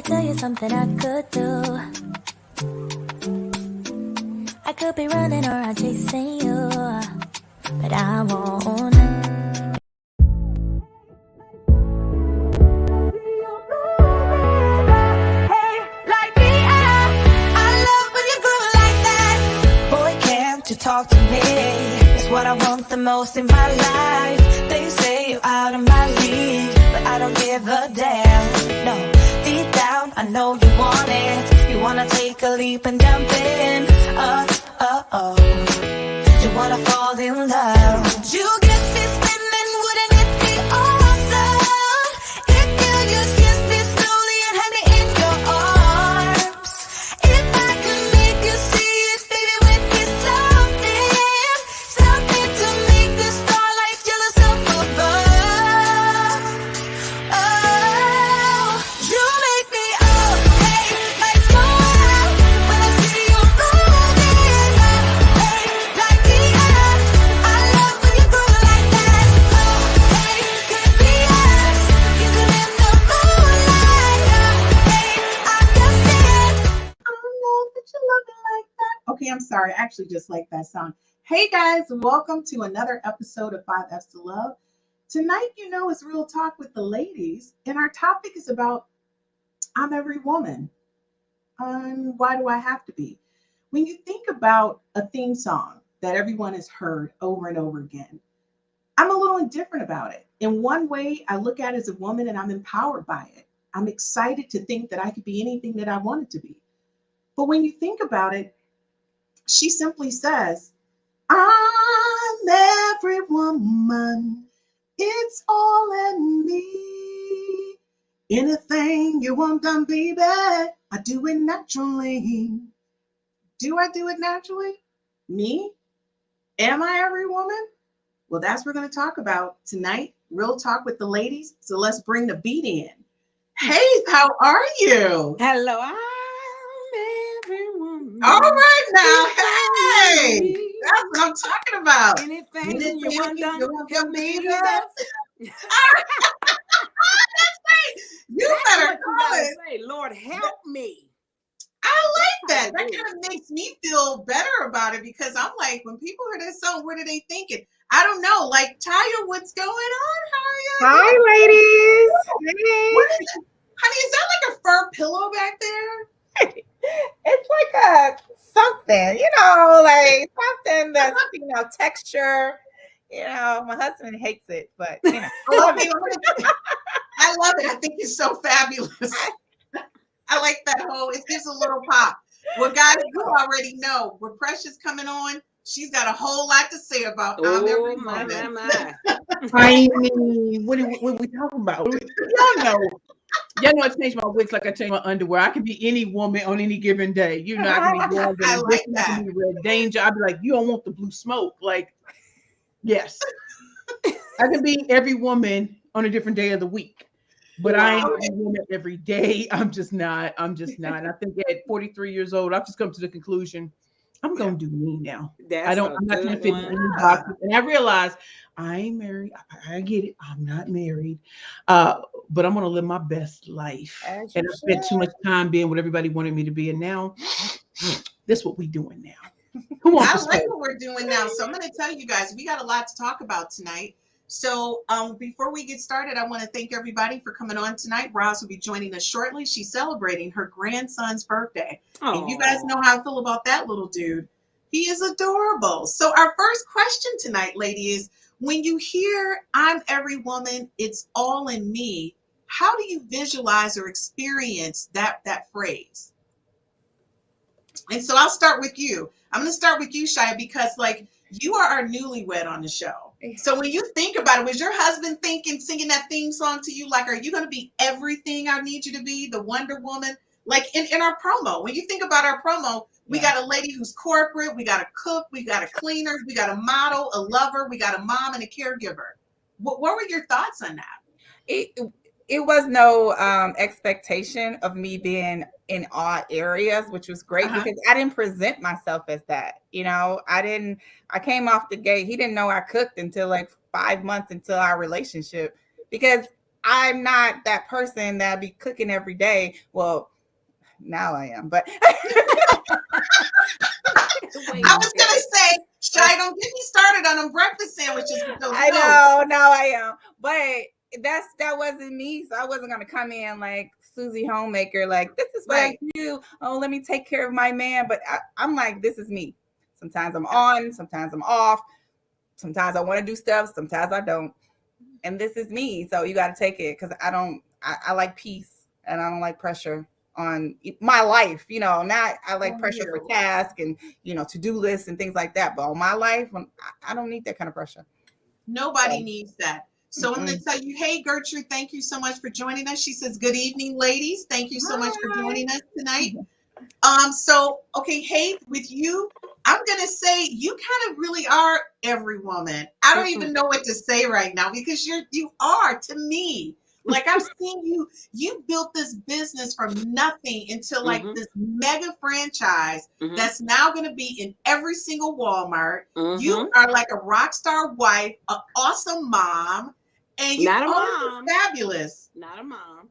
tell you something I could do. I could be running around chasing you, but I won't. To talk to me is what I want the most in my life. They say you're out of my league, but I don't give a damn. No, deep down I know you want it. You wanna take a leap and jump in. You wanna fall in love. You get me spinning, wouldn't it be awesome if you just kiss me slowly and had me in your arms? If I could make you see it, baby, with me something to make the starlight jealous up above. Oh, you make me hey, lights go out when I see you moving. Hey, like the air, I love when you groove like that. Oh, hey, could be us, kissing in the moonlight. Hey, I can see it. I don't know that you love it like that. Okay, I'm sorry. I actually just like that song. Hey guys, welcome to another episode of 5F's to Love. Tonight, is Real Talk with the ladies, and our topic is about I'm every woman. Why do I have to be? When you think about a theme song that everyone has heard over and over again, I'm a little indifferent about it. In one way, I look at it as a woman and I'm empowered by it. I'm excited to think that I could be anything that I wanted to be. But when you think about it, she simply says, I'm every woman. It's all in me. Anything you want done, baby, I do it naturally. Do I do it naturally? Me? Am I every woman? Well, that's what we're going to talk about tonight. Real Talk with the ladies. So let's bring the beat in. Haith, how are you? Hello, I'm every woman. All right now. Hey, that's what I'm talking about. Anything you want done, help me do that. that. That's right. You better That's what you call gotta it. say. Lord, help me. I like that. That's That how I kind of makes me feel better about it because I'm like, when people hear this song, what are they thinking? I don't know. Like, Chyia, what's going on? How are you? Hi, ladies. Hey. Honey, is that like a fur pillow back there? It's like a something, like something that's, texture. My husband hates it, but, I love it. I love it. I think it's so fabulous. I like that whole, it gives a little pop. Well, guys, you already know, with Precious coming on, she's got a whole lot to say about I'm every woman. My. I mean, what are we talking about? Y'all know I change my wigs like I change my underwear. I can be any woman on any given day. I can be one I like that. Red Danger. I'd be like, you don't want the blue smoke. Like, yes. I can be every woman on a different day of the week. But I ain't a woman every day. I'm just not. And I think at 43 years old, I've just come to the conclusion, I'm gonna do me now. I'm not gonna fit in any boxes. And I realize I ain't married. I get it. I'm not married. But I'm gonna live my best life. And I spent too much time being what everybody wanted me to be. And now this is what we doing now. I like what we're doing now. So I'm gonna tell you guys, we got a lot to talk about tonight. So before we get started, I want to thank everybody for coming on tonight. Roz will be joining us shortly. She's celebrating her grandson's birthday. Aww. And you guys know how I feel about that little dude. He is adorable. So our first question tonight, lady, is when you hear I'm every woman, it's all in me, how do you visualize or experience that phrase? And so I'll start with you. I'm going to start with you, Chyia, because you are our newlywed on the show. So when you think about it, was your husband singing that theme song to you? Like, are you going to be everything I need you to be, the Wonder Woman? Like in our promo, when you think about our promo, we got a lady who's corporate, we got a cook, we got a cleaner, we got a model, a lover, we got a mom and a caregiver. What were your thoughts on that? It was no expectation of me being in all areas, which was great because I didn't present myself as that. I came off the gate. He didn't know I cooked until like 5 months into our relationship because I'm not that person that be cooking every day. Well, now I am, but Wait I a was minute. gonna say, Shy, don't get me started on them breakfast sandwiches with those. I know, now I am. But that wasn't me. So I wasn't gonna come in like Susie Homemaker, like this is what Right. I do. Oh, let me take care of my man. But I'm like, this is me. Sometimes I'm on, sometimes I'm off. Sometimes I want to do stuff, sometimes I don't. And this is me. So you got to take it because I like peace and I don't like pressure on my life. Not I like pressure for tasks and, to-do lists and things like that. But on my life, I don't need that kind of pressure. Nobody needs that. So I'm going to tell you, hey, Gertrude, thank you so much for joining us. She says, good evening, ladies. Thank you so much for joining us tonight. So, okay, Haith, with you, I'm going to say you kind of really are every woman. I don't even know what to say right now because you are to me. Like I've seen you built this business from nothing into like this mega franchise that's now going to be in every single Walmart. You are like a rock star wife, an awesome mom, and you Not a are mom. fabulous. Not a mom.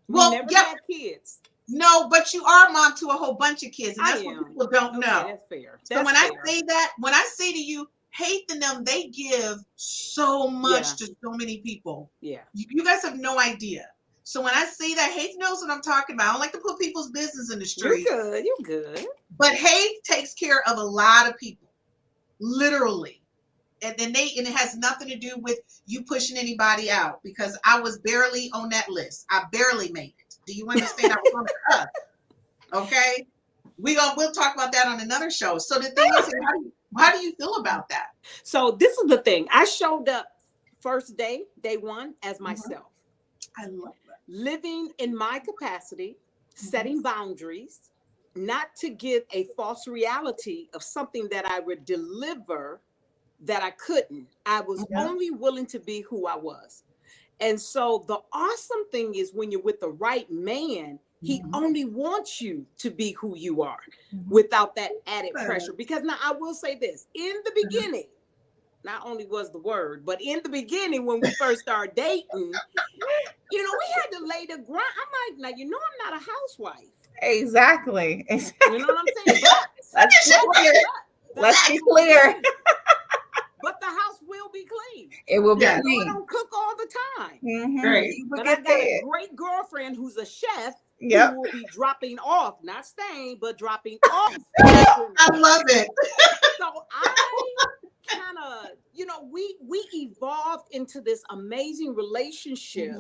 Well, We never yeah. had kids. No, but you are a mom to a whole bunch of kids, and I that's what am. people don't Okay, know. that's fair. So That's when fair. I say that, when I say to you, Haith and them, they give so much to so many people. Yeah. You guys have no idea. So when I say that, Haith knows what I'm talking about. I don't like to put people's business in the street. You good. But Haith takes care of a lot of people, literally. And it has nothing to do with you pushing anybody out because I was barely on that list. I barely made it. Do you understand? I was on the cusp. Okay, we'll talk about that on another show. So the thing is, how do you feel about that? So this is the thing. I showed up first day one, as myself. I love that. Living in my capacity, setting boundaries, not to give a false reality of something that I would deliver that I couldn't. I was only willing to be who I was. And so the awesome thing is when you're with the right man, he only wants you to be who you are without that added pressure. Because now I will say this, in the beginning, not only was the word, but in the beginning, when we first started dating, we had to lay the grind. I'm like, now, I'm not a housewife. Exactly. You know what I'm saying? Let's be clear. But the house will be clean. It will be Yeah. clean. I don't cook all the time. Right. But I got a great girlfriend who's a chef Yep. who will be dropping off, not staying, but dropping off. I love it. So I kind of, we evolved into this amazing relationship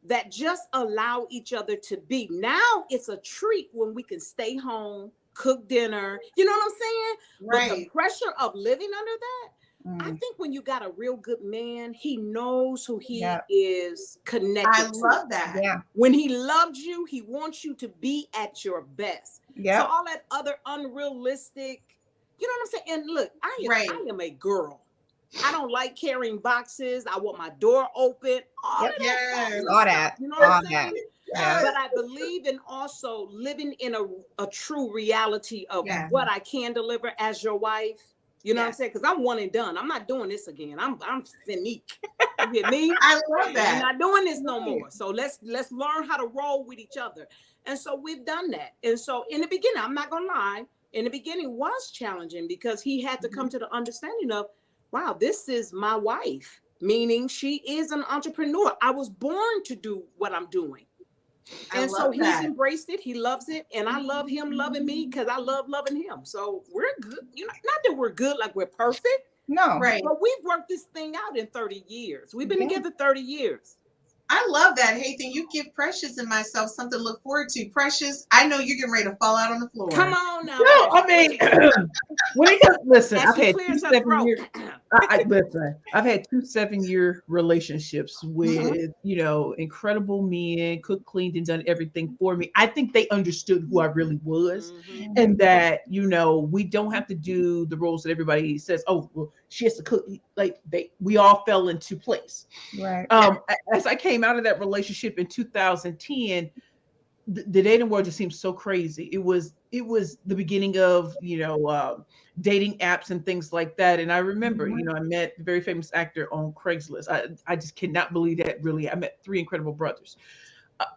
that just allow each other to be. Now it's a treat when we can stay home, cook dinner. You know what I'm saying? Right. But the pressure of living under that, I think when you got a real good man, he knows who he is connected I to. love that. Yeah. When he loves you, he wants you to be at your best. Yeah. So all that other unrealistic, you know what I'm saying? And look, I am a girl. I don't like carrying boxes. I want my door open. All that. You know what I'm saying? Yes. But I believe in also living in a true reality of what I can deliver as your wife. You know what I'm saying? Because I'm one and done. I'm not doing this again. I'm finique. You hear me? I love that. I'm not doing this no more. So let's learn how to roll with each other. And so we've done that. And so in the beginning, I'm not gonna lie, in the beginning was challenging because he had to come to the understanding of, wow, this is my wife, meaning she is an entrepreneur. I was born to do what I'm doing. And so he's embraced it. He loves it. And I love him loving me because I love loving him. So we're good. Not that we're good, like we're perfect. No. Right. But we've worked this thing out in 30 years. We've been together 30 years. I love that, Haith, and you give Precious and myself something to look forward to. Precious, I know you're getting ready to fall out on the floor. Come on now. No, I mean, when it comes, listen, I've had two 7-year. Listen, I've had 2 7-year relationships with incredible men, cooked, cleaned, and done everything for me. I think they understood who I really was, and that we don't have to do the roles that everybody says. Oh, well, she has to cook. Like we all fell into place. Right. As I came out of that relationship in 2010, the dating world just seems so crazy. It was the beginning of, dating apps and things like that. And I remember, I met the very famous actor on Craigslist. I just cannot believe that, really. I met three incredible brothers.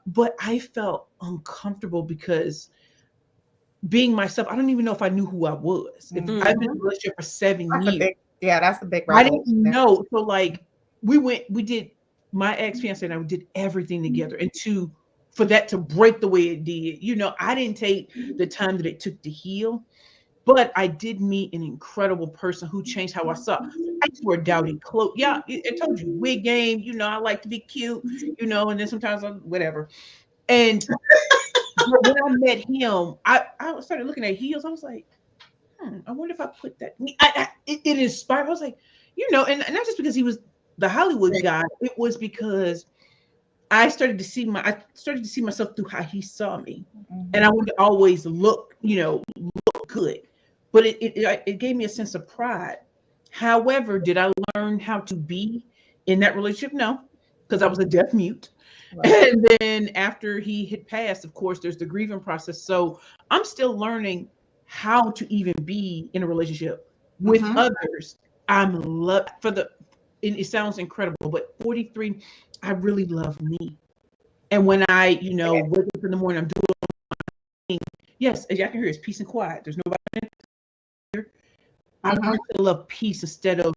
But I felt uncomfortable because being myself, I don't even know if I knew who I was. I've been in a relationship for 7 years. That's a big I didn't know. So like we did, my ex-fiance and I did everything together. And for that to break the way it did, I didn't take the time that it took to heal, but I did meet an incredible person who changed how I saw. I used to wear dowdy clothes. Yeah, I told you, wig game, I like to be cute, and then sometimes I'm whatever. And but when I met him, I started looking at heels. I was like, I wonder if I put that. It inspired. I was like, and not just because he was the Hollywood guy. It was because I started to see myself through how he saw me, and I would always look good. But it gave me a sense of pride. However, did I learn how to be in that relationship? No, because I was a deaf mute. Right. And then after he had passed, of course, there's the grieving process. So I'm still learning how to even be in a relationship with others. It sounds incredible, but 43, I really love me. And when I, wake up in the morning, I'm doing my thing. Yes, as y'all can hear, it's peace and quiet. There's nobody here. I learned to love peace instead of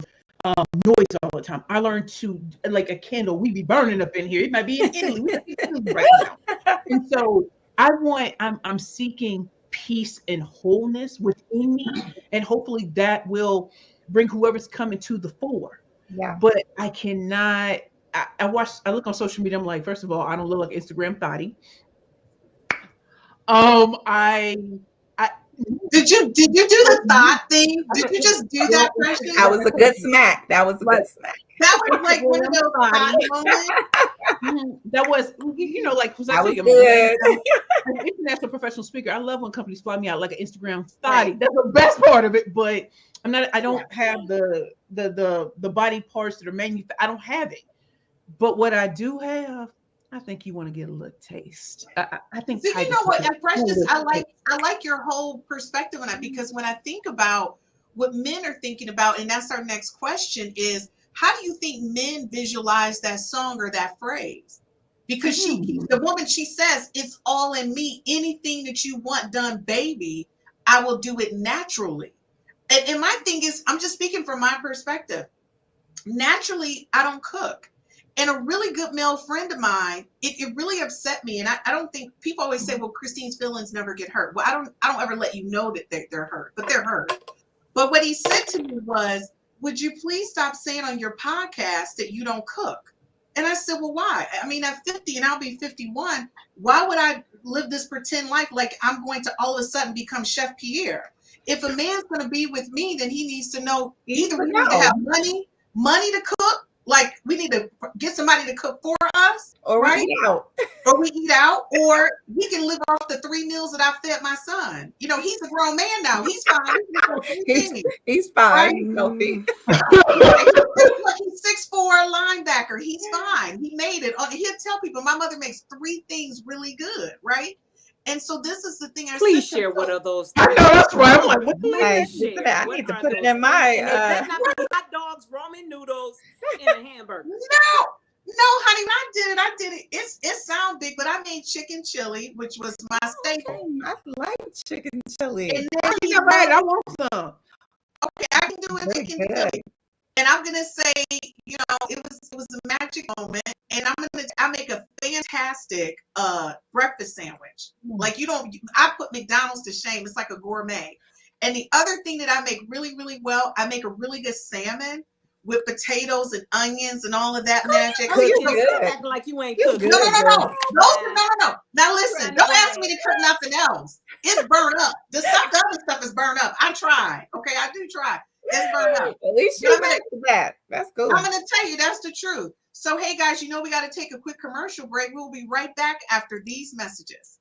noise all the time. I learned to, like a candle, we be burning up in here. It might be in Italy. We might be in Italy right now. And so I'm seeking peace and wholeness within me. And hopefully that will bring whoever's coming to the fore. Yeah. But I cannot, I look on social media, I'm like, first of all, I don't look like Instagram thotty. Did you do the thought thing? Did you just do that, Precious? That was a good smack. That was like one of those thought moments. That was, like, was I was good. I'm an international professional speaker. I love when companies fly me out like an Instagram thotty. That's the best part of it. But I don't have the body parts that are manufactured. I don't have it. But what I do have, I think you want to get a little taste. I think. So you know what, and Precious, I like your whole perspective on that, because when I think about what men are thinking about, and that's our next question, is how do you think men visualize that song or that phrase? Because the woman, she says, it's all in me. Anything that you want done, baby, I will do it naturally. And my thing is, I'm just speaking from my perspective. Naturally, I don't cook. And a really good male friend of mine, it really upset me. And I don't think, people always say, well, Christine's feelings never get hurt. Well, I don't ever let you know that they're hurt, but they're hurt. But what he said to me was, would you please stop saying on your podcast that you don't cook? And I said, well, why? I mean, at 50 and I'll be 51, why would I live this pretend life like I'm going to all of a sudden become Chef Pierre? If a man's going to be with me, then he needs to know either we need to have money to cook, like we need to get somebody to cook for us, or right? we eat out, or we can live off the 3 meals that I fed my son. He's a grown man now. He's fine. He's fine. Right? He's healthy. He's 6'4" linebacker. He's fine. He made it. He'll tell people my mother makes 3 things really good, right? And so this is the thing. Please share what are those things. I know, that's right. I'm like, what the I need to put it in my hot dogs, ramen noodles, and a hamburger. No, honey, I did it. It sounds big, but I made chicken chili, which was my staple. I like chicken chili. And then I want some. Okay, I can do it. Chicken chili. And I'm gonna say, it was a magic moment. And I make a fantastic breakfast sandwich. Like I put McDonald's to shame. It's like a gourmet. And the other thing that I make really, really well, I make a really good salmon with potatoes and onions and all of that magic. You act like you ain't cooking. No. Now listen, don't ask me to cook nothing else. It's burnt up. The other stuff is burnt up. I try. Okay, I do try. It's burnt up. At least you make that. That's good. I'm going to tell you, that's the truth. So, hey, guys, we got to take a quick commercial break. We'll be right back after these messages.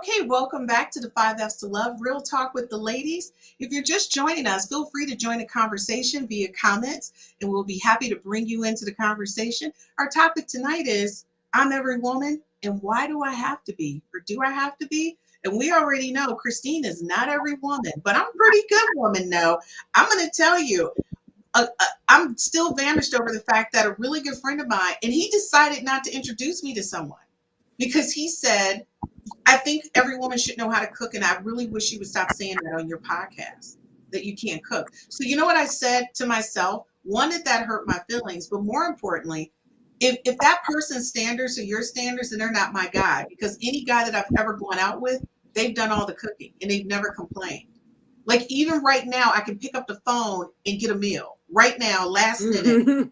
Okay, welcome back to the 5Fs to Love, Real Talk with the Ladies. If you're just joining us, feel free to join the conversation via comments, and we'll be happy to bring you into the conversation. Our topic tonight is, I'm every woman, and why do I have to be? Or do I have to be? And we already know Christine is not every woman, but I'm a pretty good woman now. I'm going to tell you, I'm still famished over the fact that a really good friend of mine, and he decided not to introduce me to someone because he said, I think every woman should know how to cook, and I really wish you would stop saying that on your podcast, that you can't cook. So you know what I said to myself? One, that hurt my feelings, but more importantly, if that person's standards are your standards, then they're not my guy, because any guy that I've ever gone out with, they've done all the cooking and they've never complained. Like even right now, I can pick up the phone and get a meal right now, last minute.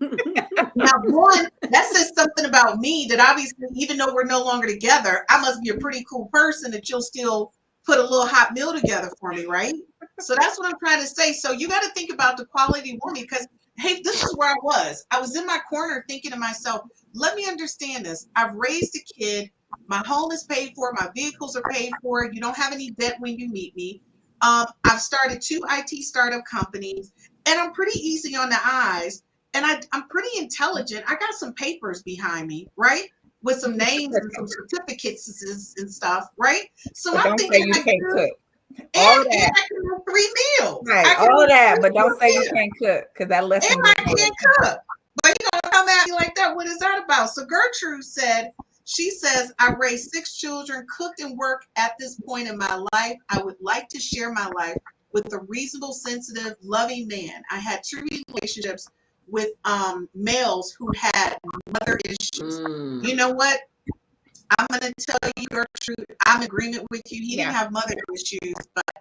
Now, one, that says something about me that obviously, even though we're no longer together, I must be a pretty cool person that you'll still put a little hot meal together for me, right? So that's what I'm trying to say. So you got to think about the quality woman, because, hey, this is where I was. I was in my corner thinking to myself, let me understand this. I've raised a kid. My home is paid for. My vehicles are paid for. You don't have any debt when you meet me. I've started 2 IT startup companies, and I'm pretty easy on the eyes, and I'm pretty intelligent. I got some papers behind me, right, with some names and some certificates and stuff, right? So But I'm don't say thinking you I can't can cook. and All I that. can do 3 meals. I Right, can all do that, 3 but don't say you meals. can't cook, because that lesson And I can't cook. But you don't come at me like that. What is that about? So Gertrude said, she says, I raised 6 children, cooked and worked at this point in my life. I would like to share my life with a reasonable, sensitive, loving man. I had 2 relationships with males who had mother issues. You know what? I'm going to tell you, Gertrude, I'm in agreement with you. He didn't have mother issues, but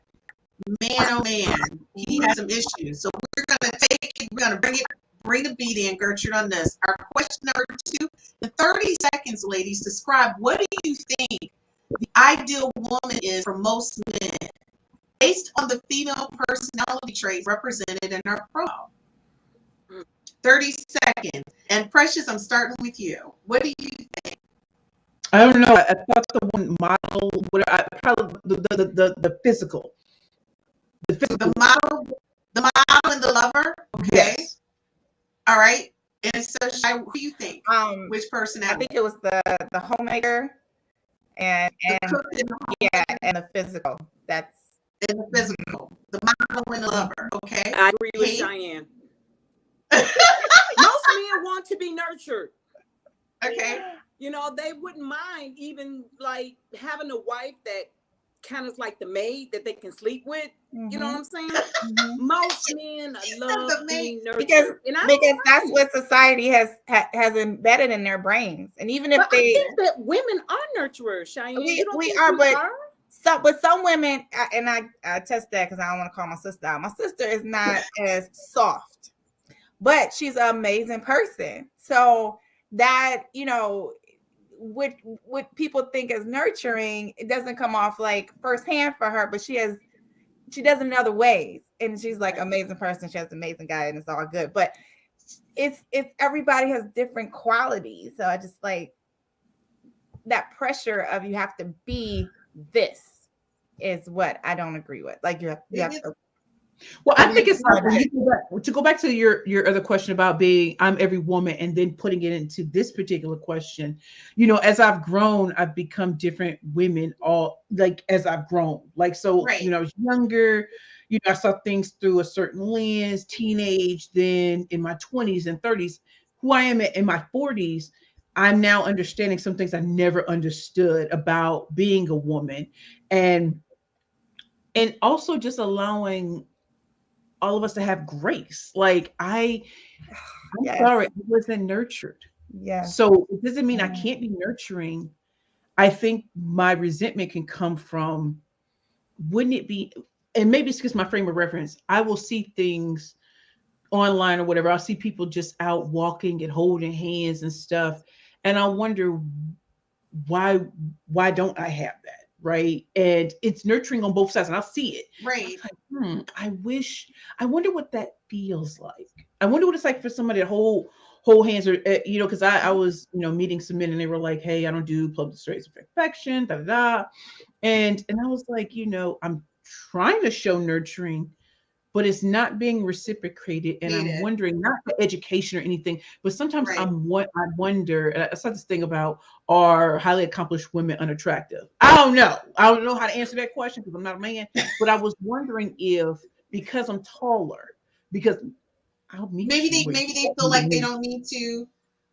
man, oh man, he had some issues. So we're going to take it, we're going to bring the beat in, Gertrude, on this. Our question number 2, in 30 seconds, ladies, describe what do you think the ideal woman is for most men based on the female personality traits represented in our profile. 30 seconds. And Precious, I'm starting with you. What do you think? I don't know. I thought the one model, probably the physical. The model and the lover? Okay. Yes. All right. And so, who do you think? Which I personality? think it was the homemaker and The cook and the yeah, and the physical. That's and the physical. The model and the lover. Okay. I agree with Haith? Cheyenne. Most men want to be nurtured. Okay. You know, they wouldn't mind even like having a wife that kind of like the maid that they can sleep with. You know what I'm saying? Most men love being nurtured. because and that's what society has embedded in their brains. And even if but I they think that women are nurturers, Cheyenne. You don't we think are, we but are? some women, and I test that because I don't want to call my sister out. My sister is not as soft, but she's an amazing person. So that, you know, what people think as nurturing, it doesn't come off like firsthand for her, but she does it in other ways. And she's like an amazing person. She has an amazing guy, and it's all good. But it's everybody has different qualities. So I just like that pressure of you have to be this is what I don't agree with. Like you have to. Well, I think it's to go back to your other question about being I'm every woman, and then putting it into this particular question. You know, as I've grown, I've become different women. All like as I've grown, like so. Right. You know, I was younger. You know, I saw things through a certain lens. Teenage, then in my 20s and 30s, who I am in my 40s. I'm now understanding some things I never understood about being a woman, and also just allowing all of us to have grace. Like I'm sorry, I wasn't nurtured. Yeah. So it doesn't mean I can't be nurturing. I think my resentment can come from, wouldn't it be, and maybe it's just my frame of reference. I will see things online or whatever. I'll see people just out walking and holding hands and stuff. And I wonder why don't I have that? Right. And it's nurturing on both sides, and I'll see it. Right. Like, I wonder what that feels like. I wonder what it's like for somebody to hold hands, or you know, because I was, you know, meeting some men, and they were like, hey, I don't do public displays of affection, da da da. And I was like, I'm trying to show nurturing, but it's not being reciprocated. And I'm Needed. wondering, not for education or anything, but sometimes Right. I wonder, and I saw this thing about, are highly accomplished women unattractive? I don't know. I don't know how to answer that question because I'm not a man. But I was wondering if, because I'm taller, because I'll meet Maybe you they where maybe you they want feel me to like they meet. don't need to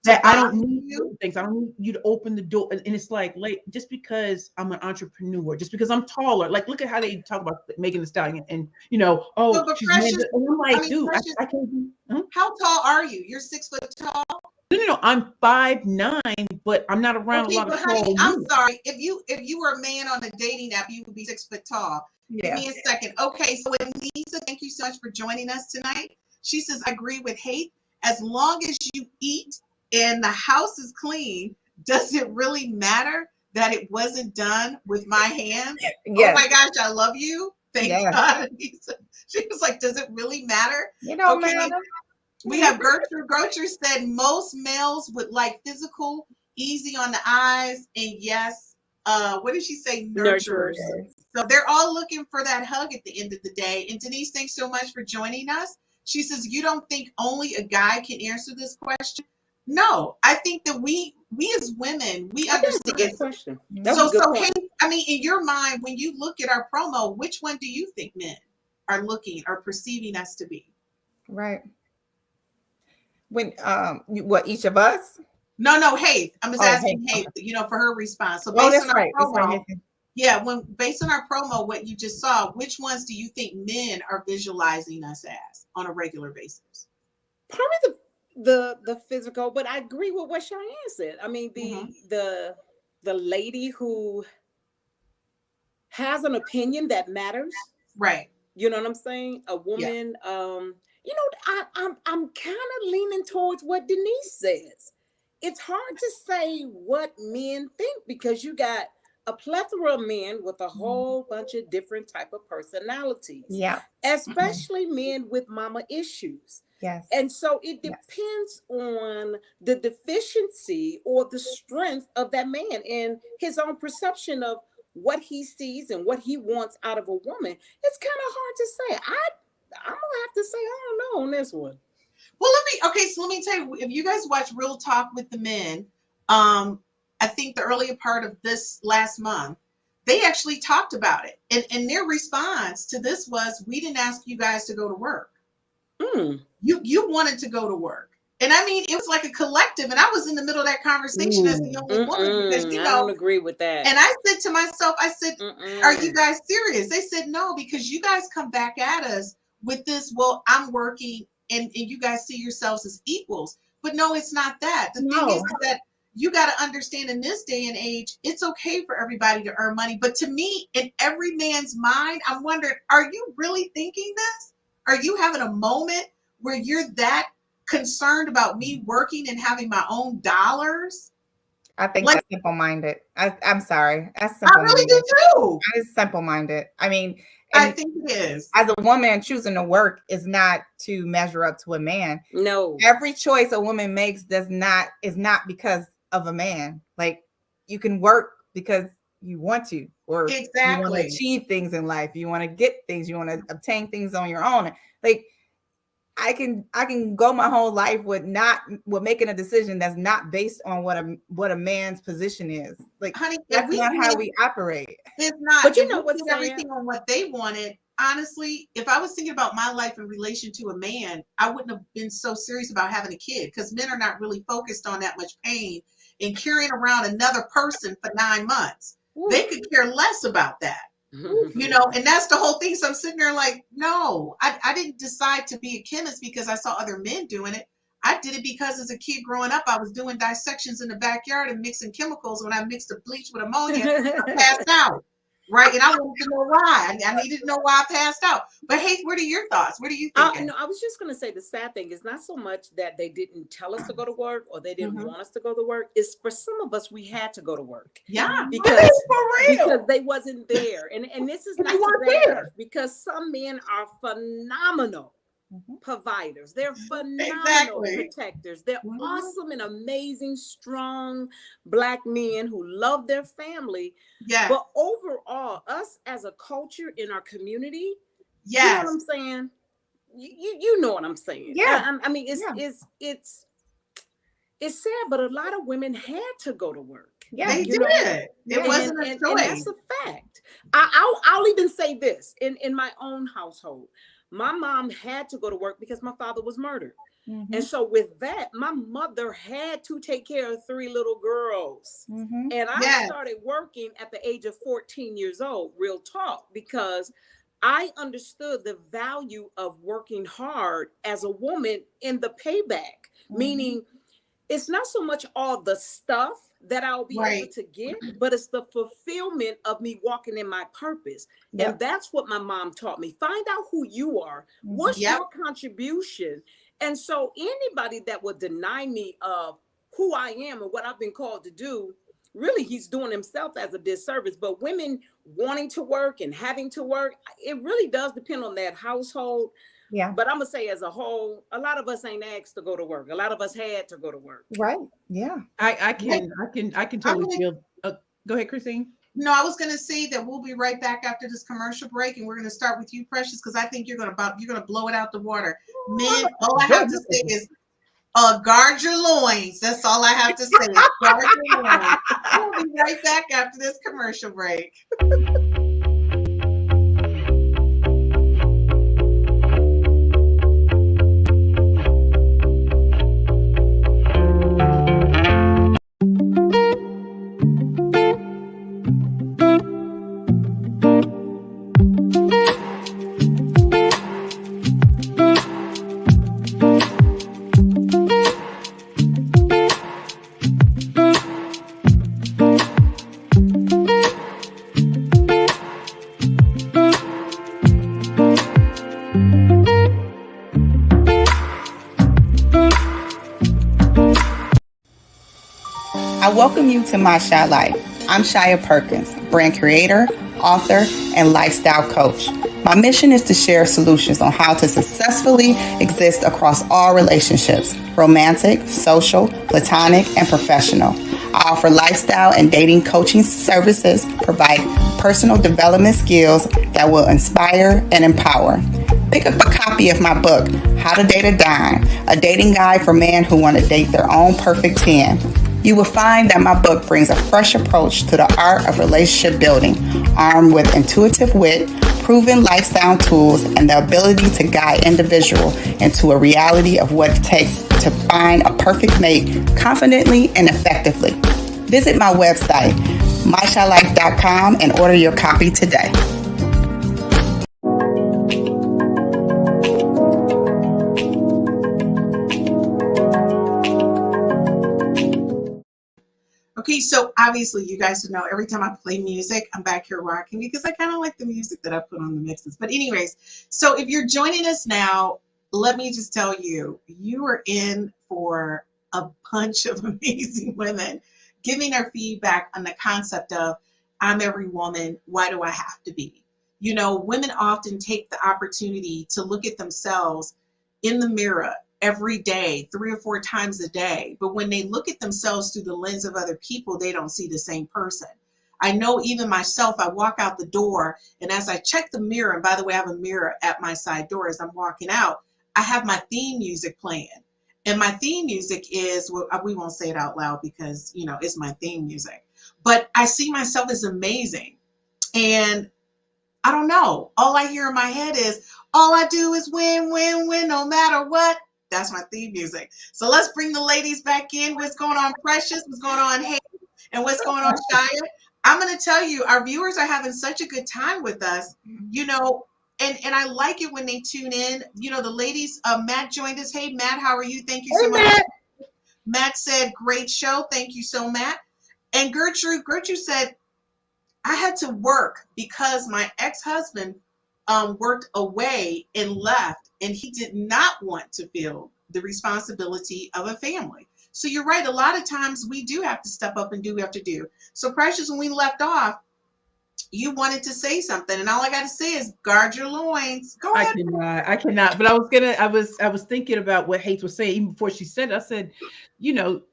That I bother don't need you. certain things. I don't need you to open the door. And it's like, just because I'm an entrepreneur, just because I'm taller, like look at how they talk about Megan Thee Stallion, and So, but she's Precious, made. And I'm I like, mean, dude, Precious, I can't do. Huh? how tall are you? You're 6 foot tall. No. I'm 5'9", but I'm not around a Okay, lot of but honey, tall I'm men. sorry. If you were a man on a dating app, you would be 6 foot tall. Give Yeah. me a second. Okay, so Anissa, thank you so much for joining us tonight. She says, I agree with Haith. As long as you eat and the house is clean, does it really matter that it wasn't done with my hands? Oh Yes. my gosh, I love you. Thank Yes. God. Anissa. She was like, does it really matter? You don't Okay. matter. We have Gertrude. Gertrude said most males would like physical, easy on the eyes, and yes, what did she say? Nurturers. Nurturers. So they're all looking for that hug at the end of the day. And Denise, thanks so much for joining us. She says, you don't think only a guy can answer this question? No, I think that we as women, we I think it's a understand. good question. That was So, a good so point. hey, I mean, in your mind, when you look at our promo, which one do you think men are looking or perceiving us to be? Right. When what, each of us? No, Haith. I'm just Oh, asking Haith, Haith, for her response. So Oh, based that's on our right. That's promo, right. yeah, based on our promo, what you just saw, which ones do you think men are visualizing us as on a regular basis? Probably the physical, but I agree with what Cheyenne said. I mean, the lady who has an opinion that matters. Right. You know what I'm saying? A woman, I'm kind of leaning towards what Denise says. It's hard to say what men think because you got a plethora of men with a whole bunch of different type of personalities. Yeah. Especially men with mama issues. Yes. And so it depends on the deficiency or the strength of that man and his own perception of what he sees and what he wants out of a woman. It's kind of hard to say. I'm gonna have to say I don't know on this one. Well, let me tell you, if you guys watch Real Talk with the Men, I think the earlier part of this last month, they actually talked about it. And their response to this was, we didn't ask you guys to go to work. You wanted to go to work. And I mean, it was like a collective, and I was in the middle of that conversation as the only woman because I don't agree with that. And I said to myself, are you guys serious? They said no, because you guys come back at us with this, well, I'm working and you guys see yourselves as equals. But no, it's not that. The thing is that you got to understand in this day and age, it's okay for everybody to earn money. But to me, in every man's mind, I'm wondering, are you really thinking this? Are you having a moment where you're that concerned about me working and having my own dollars? I think Like- that's simple-minded. I'm sorry. That's I simple-minded. really do too. That is simple-minded. I mean, I think it is. as a woman, choosing to work is not to measure up to a man. No. Every choice a woman makes is not because of a man. Like, you can work because you want to, or you want to achieve things in life. You want to get things. You want to obtain things on your own. Like, I can go my whole life with making a decision that's not based on what a man's position is. Like, honey, that's not how we operate. It's not. But you If know we what's did everything on what they wanted. Honestly, if I was thinking about my life in relation to a man, I wouldn't have been so serious about having a kid because men are not really focused on that much pain and carrying around another person for 9 months. Ooh. They could care less about that. And that's the whole thing. So I'm sitting there like, no, I didn't decide to be a chemist because I saw other men doing it. I did it because as a kid growing up, I was doing dissections in the backyard and mixing chemicals. When I mixed the bleach with ammonia, I passed out. Right. And I wanted to know why. I needed to know why I passed out. But hey, what are your thoughts? What are you thinking? No, I was just going to say the sad thing is not so much that they didn't tell us to go to work or they didn't want us to go to work. It's for some of us, we had to go to work. Yeah. Because for real. Because they wasn't there. And this is not to bash because some men are phenomenal providers. They're phenomenal Exactly. protectors. They're Mhm. awesome and amazing, strong Black men who love their family. Yes. But overall, us as a culture in our community, you know Yes. what I'm saying? You know what I'm saying? Yeah. I mean, Yeah. it's sad, but a lot of women had to go to work. Yeah. They You know, did. It and- wasn't a and choice. that's a fact. I'll even say this in my own household. My mom had to go to work because my father was murdered. Mhm. And so with that, my mother had to take care of 3 little girls. Mhm. And I Yes. started working at the age of 14 years old, real talk, because I understood the value of working hard as a woman in the payback, meaning it's not so much all the stuff that I'll be able Right. to get, but it's the fulfillment of me walking in my purpose. Yep. And that's what my mom taught me. Find out who you are. What's Yep. your contribution? And so anybody that would deny me of who I am and what I've been called to do, really he's doing himself as a disservice. But women wanting to work and having to work, it really does depend on that household. Yeah. But I'm gonna say as a whole, a lot of us ain't asked to go to work. A lot of us had to go to work. Right. Yeah. I can totally gonna- feel. Go ahead, Christine. No, I was going to say that we'll be right back after this commercial break, and we're going to start with you, Precious, because I think you're going to blow it out the water. Men, all I have to say is, guard your loins. That's all I have to say. Guard your loins. We'll be right back after this commercial break. I welcome you to My Shy Life. I'm Chyia Perkins, brand creator, author, and lifestyle coach. My mission is to share solutions on how to successfully exist across all relationships, romantic, social, platonic, and professional. I offer lifestyle and dating coaching services, provide personal development skills that will inspire and empower. Pick up a copy of my book, How to Date a Dime, a dating guide for men who want to date their own perfect 10. You will find that my book brings a fresh approach to the art of relationship building, armed with intuitive wit, proven lifestyle tools, and the ability to guide individual into a reality of what it takes to find a perfect mate confidently and effectively. Visit my website, myshylife.com, and order your copy today. Okay, so obviously you guys know every time I play music, I'm back here rocking because I kind of like the music that I put on the mixes. But anyways, so if you're joining us now, let me just tell you, you are in for a bunch of amazing women giving their feedback on the concept of I'm every woman, why do I have to be? You know, women often take the opportunity to look at themselves in the mirror every day, 3 or 4 times a day. But when they look at themselves through the lens of other people, they don't see the same person. I know even myself, I walk out the door, and as I check the mirror, and by the way, I have a mirror at my side door as I'm walking out, I have my theme music playing. And my theme music is, well, we won't say it out loud because, you know, it's my theme music. But I see myself as amazing. And I don't know. All I hear in my head is, all I do is win, win, win, no matter what. That's my theme music. So let's bring the ladies back in. What's going on, Precious? What's going on, Haith? And what's going on, Chyia? I'm going to tell you, our viewers are having such a good time with us, you know, and I like it when they tune in. You know, the ladies, Matt joined us. Hey, Matt, how are you? Thank you so much. Matt said, great show. Thank you so much. And Gertrude said, I had to work because my ex-husband worked away and left, and he did not want to feel the responsibility of a family. So you're right. A lot of times we do have to step up and do what we have to do. So Precious, when we left off, you wanted to say something, and all I got to say is guard your loins. Go I ahead. cannot. But I was thinking about what Haith was saying even before she said it. I said, you know,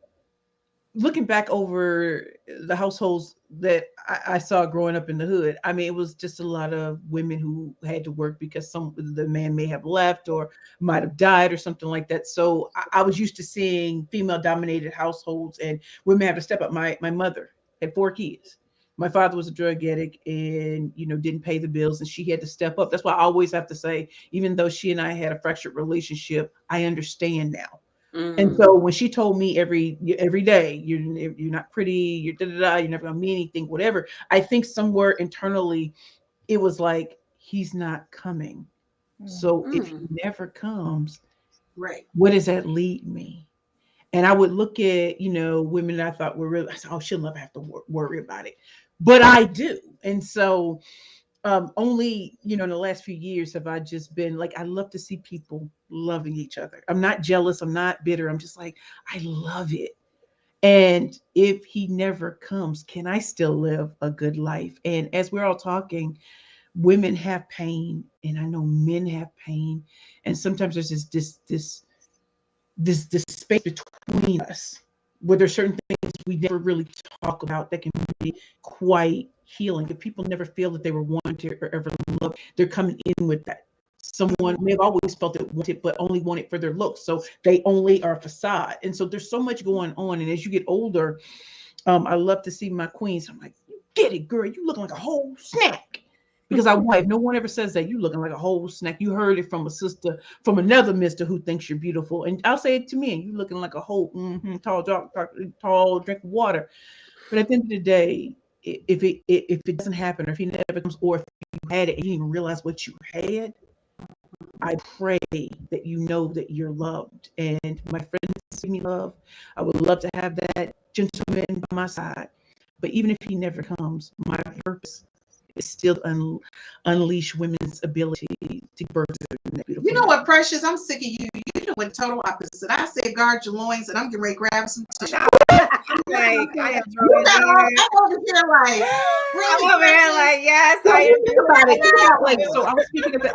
looking back over the households that I saw growing up in the hood, I mean, it was just a lot of women who had to work because the man may have left or might have died or something like that. So I was used to seeing female dominated households and women have to step up. My mother had 4 kids. My father was a drug addict and, you know, didn't pay the bills and she had to step up. That's why I always have to say, even though she and I had a fractured relationship, I understand now. And so when she told me every day, you're not pretty, you're you're never gonna mean anything, whatever. I think somewhere internally, it was like he's not coming. So if he never comes, Right. where does that lead me? And I would look at, you know, women that I thought were really, I said, oh, she'll never have to worry about it, but I do. And so only, you know, in the last few years have I just been like, I love to see people loving each other. I'm not jealous. I'm not bitter. I'm just like, I love it. And if he never comes, can I still live a good life? And as we're all talking, women have pain, and I know men have pain. And sometimes there's this space between us where there's certain things we never really talk about that can be quite healing. If people never feel that they were wanted or ever loved, they're coming in with that. Someone may have always felt it wanted, but only wanted for their looks. So they only are a facade. And so there's so much going on. And as you get older, I love to see my queens. I'm like, you get it, girl. You looking like a whole snack. Because if no one ever says that, you looking like a whole snack. You heard it from a sister, from another mister who thinks you're beautiful. And I'll say it to me, you looking like a whole tall drink of water. But at the end of the day, if it doesn't happen, or if he never comes, or if you had it and you didn't even realize what you had, I pray that you know that you're loved. And my friends see me love. I would love to have that gentleman by my side. But even if he never comes, my purpose is still unleash women's ability to birth their beautiful. You know what, Precious? I'm sick of you. You know what? Total opposite. I said guard your loins, and I'm getting ready to grab some tissue. Like, I am throwing I'm over here like, I'm really? over here like, yes, I am. Think about it. Think about, like, so I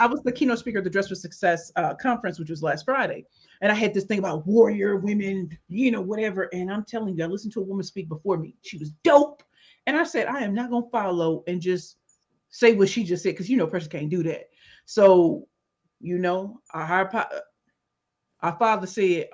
was the keynote speaker at the Dress for Success conference, which was last Friday. And I had this thing about warrior women, you know, whatever. And I'm telling you, I listened to a woman speak before me. She was dope. And I said, I am not going to follow and just say what she just said, because, you know, Precious can't do that. So, you know, our father said,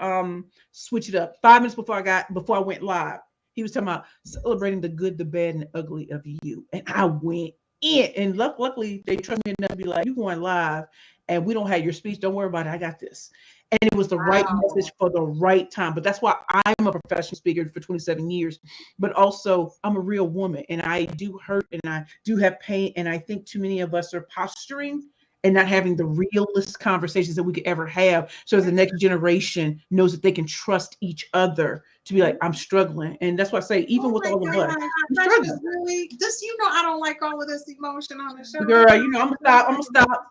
switch it up. 5 minutes before I went live, he was talking about celebrating the good, the bad, and the ugly of you. And I went in, and luckily they trust me enough to be like, you going live and we don't have your speech. Don't worry about it. I got this. And it was the right message for the right time. But that's why I'm a professional speaker for 27 years. But also, I'm a real woman, and I do hurt, and I do have pain. And I think too many of us are posturing and not having the realest conversations that we could ever have. So the next generation knows that they can trust each other to be like, I'm struggling. And that's why I say, even with all of us, I'm struggling. Really, just, you know, I don't like all of this emotion on the show. Girl, you know, I'm gonna stop.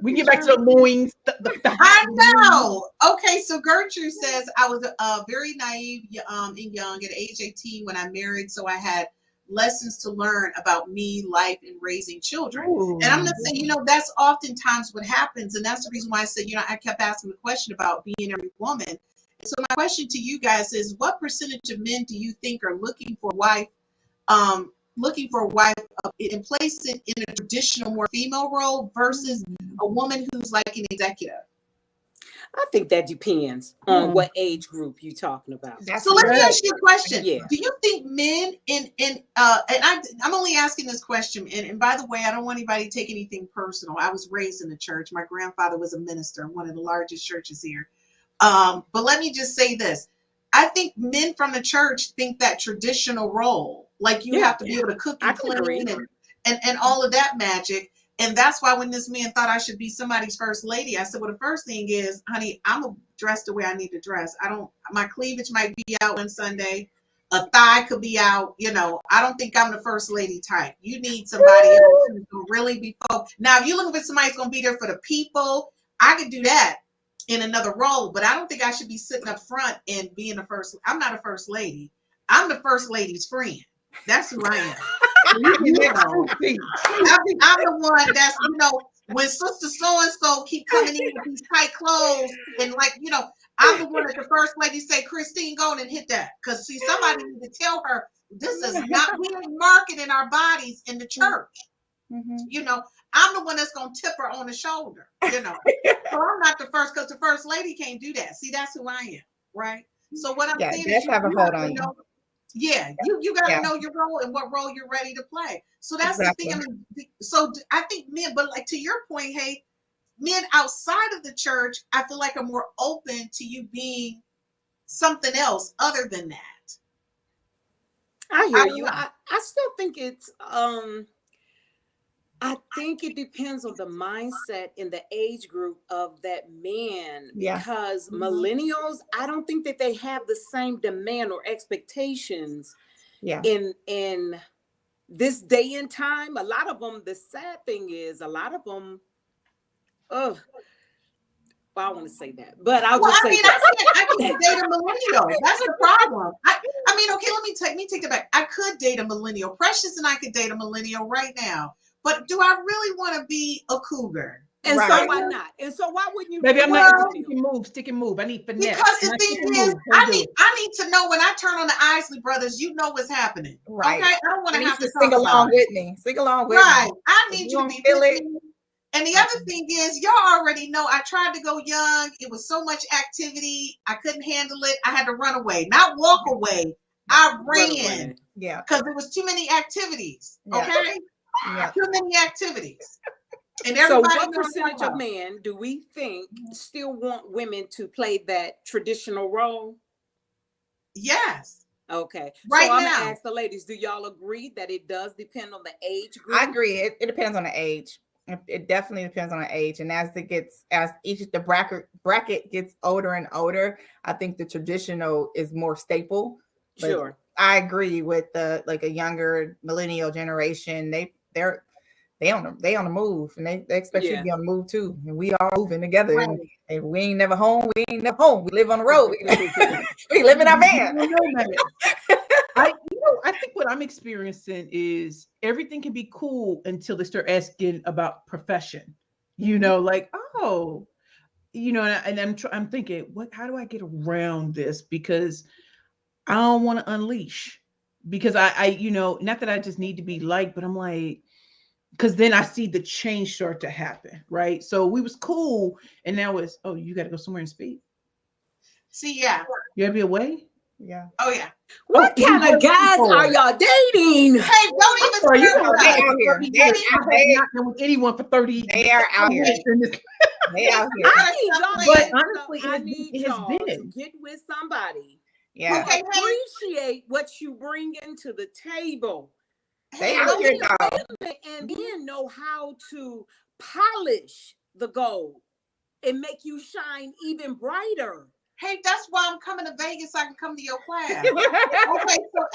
We get back to the loins. I know. Okay, so Gertrude says, I was very naive and young at age 18 when I married, so I had lessons to learn about me, life, and raising children. Ooh. And I'm not saying, you know, that's oftentimes what happens, and that's the reason why I said, you know, I kept asking the question about being every woman. So my question to you guys is, what percentage of men do you think are looking for a wife and place it in a traditional, more female role versus a woman who's like an executive? I think that depends on what age group you're talking about. So let me ask you a question. Yeah. Do you think men and I'm only asking this question, and by the way, I don't want anybody to take anything personal. I was raised in the church. My grandfather was a minister in one of the largest churches here. But let me just say this. I think men from the church think that traditional role, like you have to be able to cook and clean and all of that magic. And that's why when this man thought I should be somebody's first lady, I said, well, the first thing is, honey, I'm dressed the way I need to dress. My cleavage might be out on Sunday. A thigh could be out. You know, I don't think I'm the first lady type. You need somebody else who's going to really be focused. Now, if you're looking for somebody who's going to be there for the people, I could do that in another role, but I don't think I should be sitting up front and being the first. I'm not a first lady. I'm the first lady's friend. That's who I am. I'm the one that's, when sister so-and-so keep coming in with these tight clothes and I'm the one that the first lady say, Christine, go on and hit that. Because see, somebody need to tell her this is not, we ain't marketing our bodies in the church. I'm the one that's going to tip her on the shoulder, So I'm not the first, because the first lady can't do that. See, that's who I am, right? So what I'm saying is have a hold on you. Yeah, you got to know your role and what role you're ready to play. So that's the thing. I mean, so I think men, but like to your point, hey, men outside of the church, I feel like are more open to you being something else other than that. I hear you. I still think it's I think it depends on the mindset and the age group of that man, because millennials, I don't think that they have the same demand or expectations in this day and time. A lot of them, the sad thing is, a lot of them, well, I want to say that, but I'll just say that. I can't date a millennial. That's the problem. I mean, okay, let me take it back. I could date a millennial. Precious and I could date a millennial right now. But do I really want to be a cougar? And so why not? And so why wouldn't you? Maybe I'm not stick and move. I need finesse. Because the thing is, I need to know when I turn on the Isley Brothers, you know what's happening. Right. Okay. I don't want to have to sing along with me. Sing along with me. Right. I need you to be with me. And the other thing is, y'all already know I tried to go young. It was so much activity. I couldn't handle it. I had to run away, not walk away. I ran. Yeah. Because there was too many activities. Okay. Yeah. Too many activities. And everybody. So what percentage of men do we think still want women to play that traditional role? Yes. Okay. Right so I'm now. gonna ask the ladies, do y'all agree that it does depend on the age group? I agree. It depends on the age. It definitely depends on the age. And as the bracket gets older and older, I think the traditional is more staple. Sure. But I agree with a younger millennial generation. They on the move, and they expect you to be on the move too. And we all moving together. Right. And if we ain't never home, we ain't never home. We live on the road. We live in our van. I think what I'm experiencing is everything can be cool until they start asking about profession. And I'm thinking, how do I get around this? Because I don't want to unleash. Because I not that I just need to be liked, but I'm like, because then I see the change start to happen, right? So we was cool, and now it's, you got to go somewhere and speak. See, yeah. You got to be away? Yeah. Oh, yeah. What kind of guys are y'all dating? Hey, don't even start out here. They not been with anyone for 30 They are out here. They out here. I need y'all, but honestly, I need y'all to get with somebody. Yeah. Who appreciate what you bring into the table. They out here, dog. And then know how to polish the gold and make you shine even brighter. Hey, that's why I'm coming to Vegas so I can come to your class. Okay, so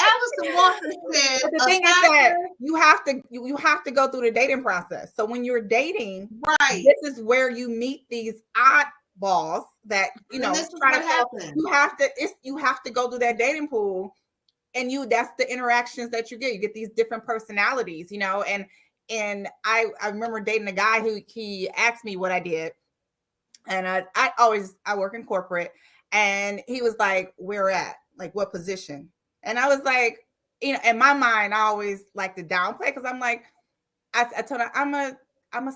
Allison Walker said, but the thing is that you have to go through the dating process. So when you're dating, right, this is where you meet these oddballs that this is what happens. You have to go through that dating pool, and that's the interactions that you get. You get these different personalities, and I remember dating a guy who he asked me what I did, and I work in corporate. And he was like, where at? Like, what position? And I was like, in my mind, I always like to downplay, because I'm like, I told him, I'm a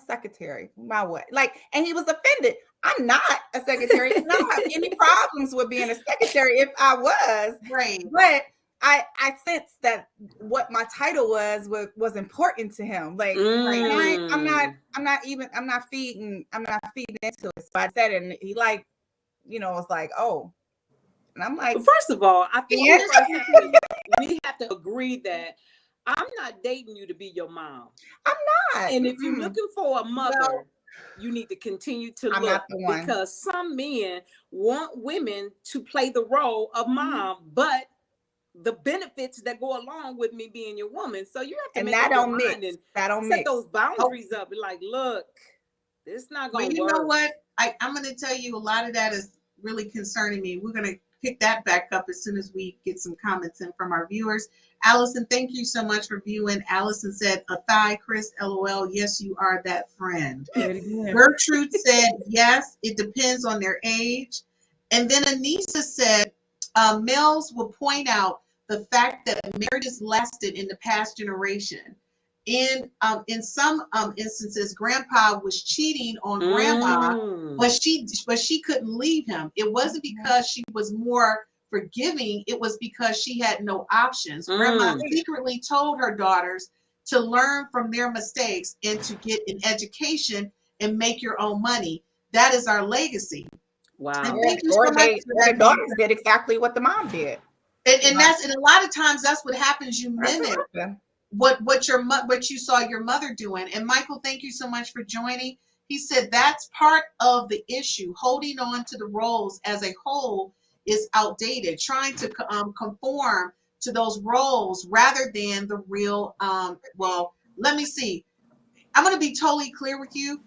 secretary. My what? And he was offended. I'm not a secretary. I don't have any problems with being a secretary if I was. Right. But I sensed that what my title was important to him. I'm not feeding into it. So I said it, and he was like, oh. And I'm like, first of all, I think we have to agree that I'm not dating you to be your mom. I'm not. And if you're looking for a mother, you need to continue to look, because some men want women to play the role of mom, but the benefits that go along with me being your woman. So you have to make that up don't your mind mix. and that don't set mix. those boundaries up. Be like, look, this not going to work. You know what? I'm going to tell you, a lot of that is really concerning me. We're going to pick that back up as soon as we get some comments in from our viewers. Allison, thank you so much for viewing. Allison said, a thigh, Chris, LOL. Yes, you are that friend. Say it again. Gertrude said, yes, it depends on their age. And then Anissa said, males will point out the fact that marriages lasted in the past generation. In some instances, grandpa was cheating on grandma, but she couldn't leave him. It wasn't because she was more forgiving, it was because she had no options. Grandma secretly told her daughters to learn from their mistakes and to get an education and make your own money. That is our legacy. Wow. And thank you Or so much for their that. daughters did exactly what the mom did. And that's, and a lot of times that's what happens. You mimic what you saw your mother doing. And Michael, thank you so much for joining. He said that's part of the issue. Holding on to the roles as a whole is outdated. Trying to conform to those roles rather than the real. Well, let me see. I'm going to be totally clear with you.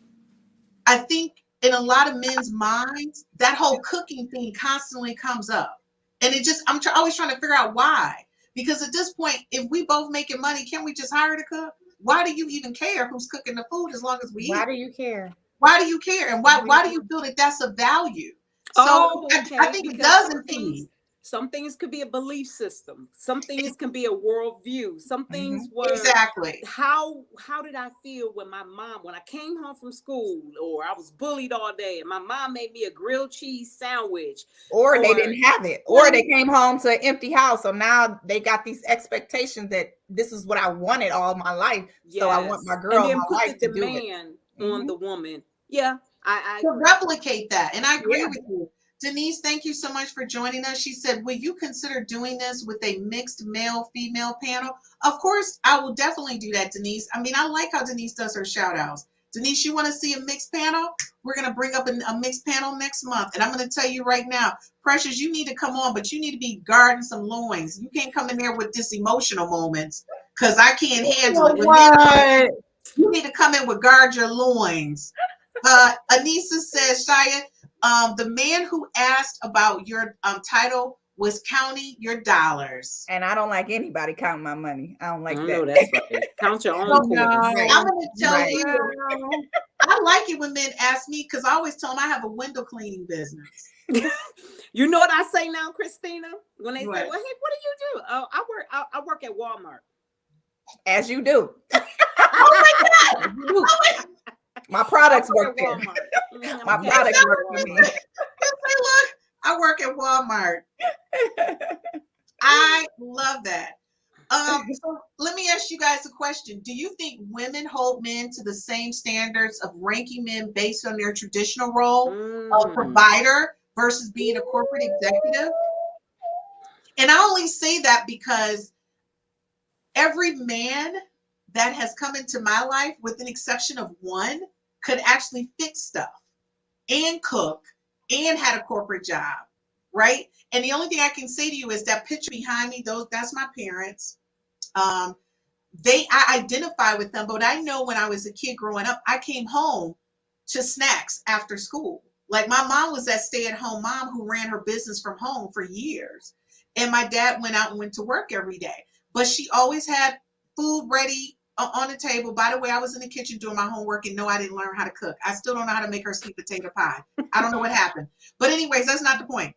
I think in a lot of men's minds, that whole cooking thing constantly comes up. And it just, I'm always trying to figure out why. Because at this point, if we both making money, can't we just hire to cook? Why do you even care who's cooking the food as long as we eat? Why do you care? Why do you care? And why do you feel that that's a value? So I think it does impede. Some things could be a belief system. Some things can be a worldview. Some things were exactly. How did I feel when I came home from school, or I was bullied all day and my mom made me a grilled cheese sandwich, or they didn't have it, or they came home to an empty house, so now they got these expectations that this is what I wanted all my life. Yes. So I want my girl, and then my put wife the to do it. demand on the woman. Yeah, I to replicate that, and I agree with you. Denise, thank you so much for joining us. She said, will you consider doing this with a mixed male-female panel? Of course, I will definitely do that, Denise. I mean, I like how Denise does her shout-outs. Denise, you want to see a mixed panel? We're going to bring up a mixed panel next month. And I'm going to tell you right now, Precious, you need to come on, but you need to be guarding some loins. You can't come in there with this emotional moments because I can't handle it. What? You need to come in with guard your loins. Anissa says, Chyia, the man who asked about your title was counting your dollars. And I don't like anybody counting my money. I don't like that. No, that's right. Count your own coins. I'm going to tell you, I like it when men ask me because I always tell them I have a window cleaning business. You know what I say now, Christina? When they say, What? well, hey, what do you do? Oh, I work at Walmart. As you do. Oh my God. Oh my My products I work there. Walmart. Mhm, My okay. products work for me. Look, I work at Walmart. I love that. So let me ask you guys a question. Do you think women hold men to the same standards of ranking men based on their traditional role of provider versus being a corporate executive? And I only say that because every man that has come into my life, with an exception of one, could actually fix stuff and cook and had a corporate job, right? And the only thing I can say to you is that picture behind me, that's my parents. I identify with them, but I know when I was a kid growing up, I came home to snacks after school. Like my mom was that stay-at-home mom who ran her business from home for years. And my dad went out and went to work every day, but she always had food ready on the table. By the way, I was in the kitchen doing my homework, and no, I didn't learn how to cook. I still don't know how to make her sweet potato pie. I don't know what happened. But anyways, that's not the point.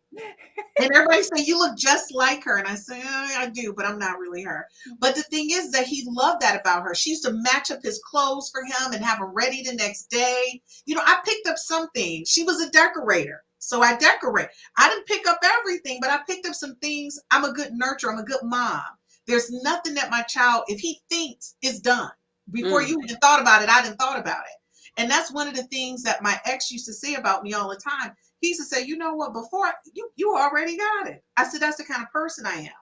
And everybody say, you look just like her. And I say, I do, but I'm not really her. But the thing is that he loved that about her. She used to match up his clothes for him and have them ready the next day. You know, I picked up some things. She was a decorator. So I decorate. I didn't pick up everything, but I picked up some things. I'm a good nurturer. I'm a good mom. There's nothing that my child, if he thinks, is done. Before you even thought about it, I didn't thought about it. And that's one of the things that my ex used to say about me all the time. He used to say, you know what, before you already got it. I said, that's the kind of person I am.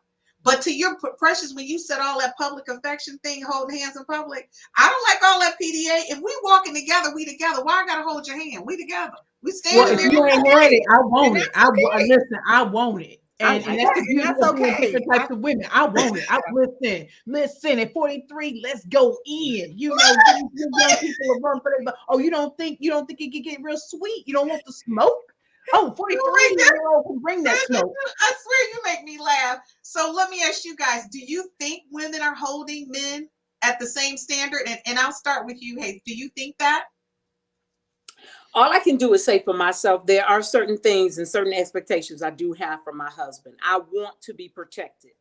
But to your Precious, when you said all that public affection thing, holding hands in public, I don't like all that PDA. If we walking together, we together. Why I gotta hold your hand? We together. We standing there. If you ain't had it, I want it. Listen, I want it. And that's the beautiful thing with different types of women. I want it. Listen. At 43, let's go in. You know, these young people are run for them. Oh, you don't think it can get real sweet? You don't want the smoke? Oh, 43-year-old can bring that smoke. I swear you make me laugh. So let me ask you guys, do you think women are holding men at the same standard? And I'll start with you, Haith. Do you think that? All I can do is say for myself, there are certain things and certain expectations I do have from my husband. I want to be protected.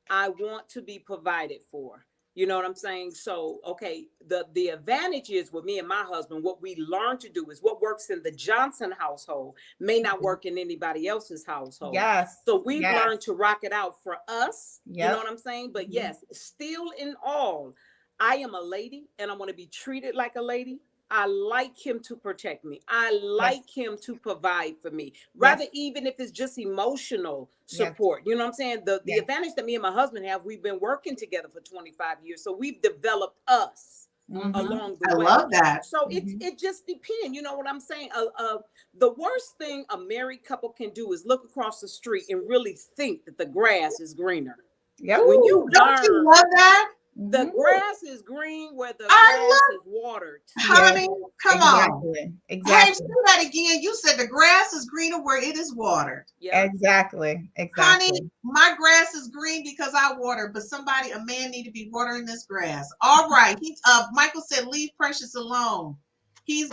I want to be provided for. You know what I'm saying? So, okay, the advantage is with me and my husband, what we learn to do is what works in the Johnson household may not work in anybody else's household. Yes. So we've yes. learned to rock it out for us. Yep. You know what I'm saying? But yes, still in all, I am a lady and I want to be treated like a lady. I like him to protect me. I like him to provide for me, rather even if it's just emotional support. You know what I'm saying? The advantage that me and my husband have, we've been working together for 25 years. So we've developed us along the way. I love that. So it just depends. You know what I'm saying? The worst thing a married couple can do is look across the street and really think that the grass is greener. Yep. When you Don't you learn love that? the grass is green where the grass is watered. Honey, come on. Exactly. Hey, say that again. You said the grass is greener where it is watered. Yeah. Exactly. Honey, my grass is green because I water, but a man need to be watering this grass. All right. Michael said, leave Precious alone. He's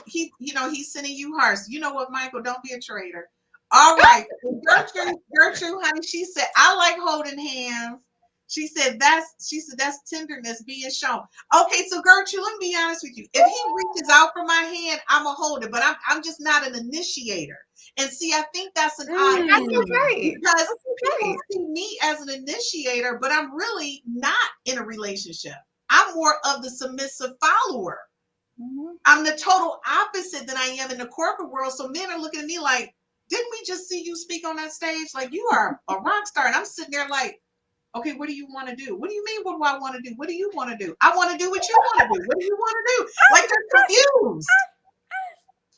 sending you hearts. You know what, Michael? Don't be a traitor. All right. Gertrude, honey, she said, I like holding hands. She said that's tenderness being shown. Okay, so Gertrude, let me be honest with you. If he reaches out for my hand, I'm gonna hold it, but I'm just not an initiator. And see, I think that's an odd That's thing, okay. because people see me as an initiator, but I'm really not in a relationship. I'm more of the submissive follower. I'm the total opposite than I am in the corporate world. So men are looking at me like, didn't we just see you speak on that stage? Like, you are a rock star. And I'm sitting there like, okay, what do you want to do? What do you mean, what do I want to do? What do you want to do? I want to do what you want to do. What do you want to do? Like, they're confused.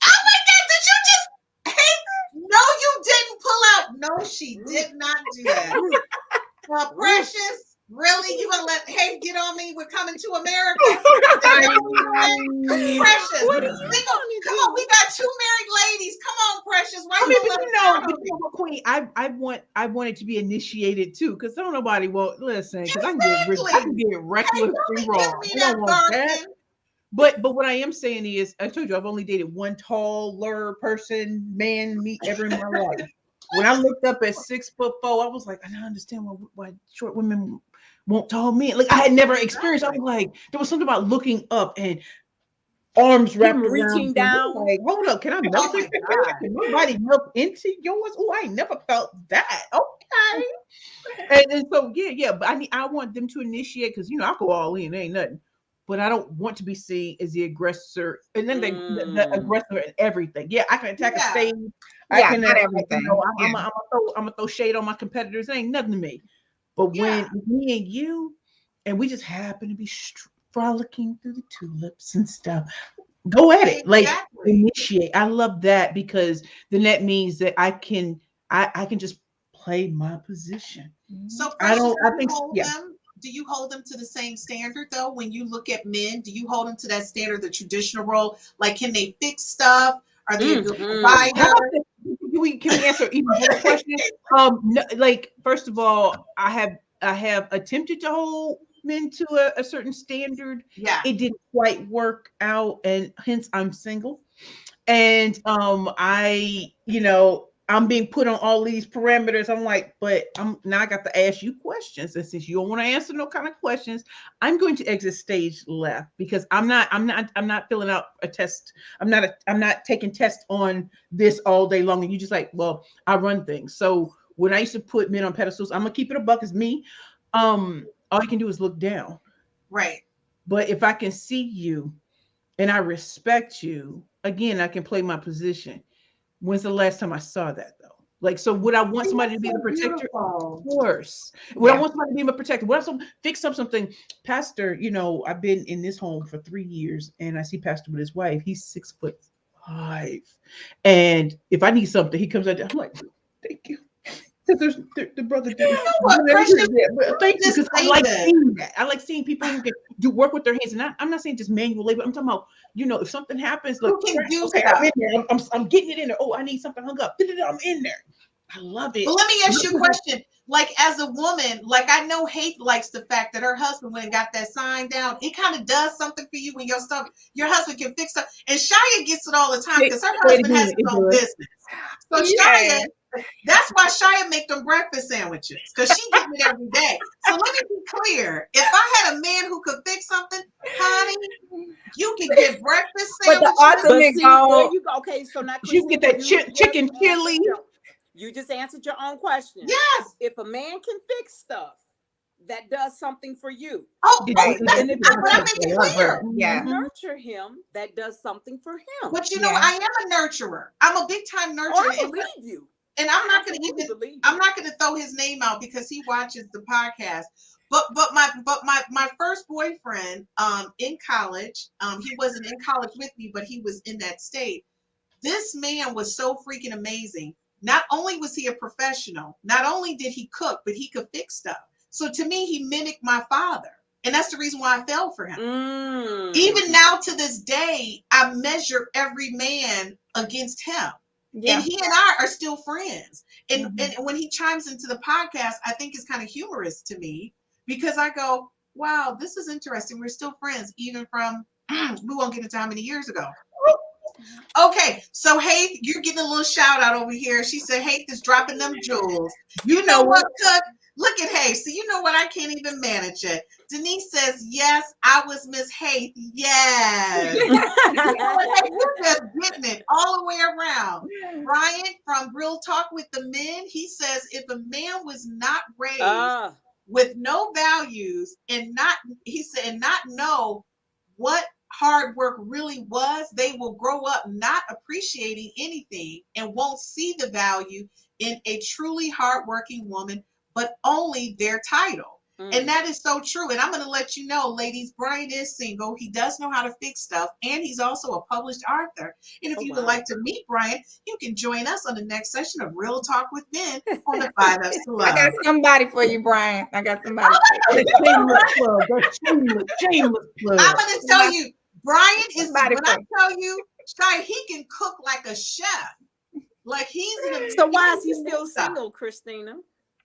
Oh my God, did you just, hey, no, you didn't pull out. No, she did not do that. Precious, really? You gonna let Haith get on me? We're coming to America. Precious, come on, we got two married ladies. Come on, Precious. Why I mean, you but let you us know, down? Queen, I want it to be initiated too, because don't nobody listen, because I can get reckless and wrong. I don't want that. But what I am saying is, I told you I've only dated one taller man me ever in my life. When I looked up at 6'4", I was like, I don't understand why short women want tall men. Like, I had never experienced. I was like, there was something about looking up and arms wrapped around, reaching down. Like, hold up, can I melt it? Can my body melt into yours? Oh, I ain't never felt that. Okay. And so but I want them to initiate, because I go all in, ain't nothing. But I don't want to be seen as the aggressor, and then the aggressor in everything. Yeah, I can attack a stage. I can not everything. I'm gonna throw shade on my competitors. It ain't nothing to me. But when me and you, and we just happen to be frolicking through the tulips and stuff, go at it. Like, initiate. I love that, because then that means that I can just play my position. So do you hold them to the same standard though? When you look at men, do you hold them to that standard, the traditional role? Like, can they fix stuff? Are they a good provider? Can we answer even more questions? No, like, first of all, I have attempted to hold men to a certain standard. Yeah, it didn't quite work out, and hence I'm single. And I'm being put on all these parameters. I'm like, but now I got to ask you questions. And since you don't want to answer no kind of questions, I'm going to exit stage left, because I'm not filling out a test. I'm not taking tests on this all day long. And you just like, well, I run things. So when I used to put men on pedestals, I'm gonna keep it a buck as me. All you can do is look down. Right. But if I can see you and I respect you, again, I can play my position. When's the last time I saw that though? Like, so would I want somebody to be the protector? Of course. Would I want somebody to be my protector? Would I fix up something? Pastor, I've been in this home for 3 years, and I see Pastor with his wife. He's 6'5". And if I need something, he comes out there. I'm like, thank you. Because the brother did. You know what, Christian? But thank you, Just because I say like that. seeing that. I like seeing people who can do work with their hands, and I'm not saying just manual labor. I'm talking about, if something happens, like, Who can do okay, stuff. I'm in there. I'm getting it in there. Oh, I need something hung up. I'm in there. I love it. But let me ask you a question. Like, as a woman, like, I know Haith likes the fact that her husband went and got that sign down. It kind of does something for you when your husband can fix stuff. And Chyia gets it all the time because her husband has his own business. So Chyia, that's why Chyia make them breakfast sandwiches, because she gets it every day. So let me be clear. If I had a man who could fix something, honey, you can get breakfast But the sandwiches. But ultimate see, goal. there you go. Okay, so now You get that chicken chili. You just answered your own question. Yes. If a man can fix stuff, that does something for you. Oh, Right. And if but I make it clear. Yeah. nurture him, that does something for him. But you know, Yeah. I am a nurturer. I'm a big time Oh, nurturer. I believe you. And I'm not going to Absolutely even, believe you. I'm not going to throw his name out because he watches the podcast. But my first boyfriend in college, he wasn't in college with me, but he was in that state. This man was so freaking amazing. Not only was he a professional, not only did he cook, but he could fix stuff. So to me, he mimicked my father. And that's the reason why I fell for him. Even now to this day, I measure every man against him. Yeah. And he and I are still friends. And when he chimes into the podcast, I think it's kind of humorous to me because I go, wow, this is interesting. We're still friends, even from, we won't get into how many years ago. Okay, so Haith, you're getting a little shout out over here. She said Haith is dropping them jewels. You know what, Cook? Look at Haith. So you know what? I can't even manage it. Denise says, yes, I was Miss Haith. Yes. You know what, Haith, you're just getting it all the way around. Brian from Real Talk with the Men, he says, if a man was not raised with no values and not know what hard work really was, they will grow up not appreciating anything and won't see the value in a truly hardworking woman, but only their title. And that is so true. And I'm going to let you know, ladies, Brian is single. He does know how to fix stuff. And he's also a published author. And if you would like to meet Brian, you can join us on the next session of Real Talk with Men on the 5Fs to Love. I got somebody for you, Brian. I got somebody. Shameless plug. That's shameless plug. I'm going to tell you, Brian is, Somebody when I tell you, Shy, he can cook like a chef. Like he's an So why is he amazing still stuff. single, Christina?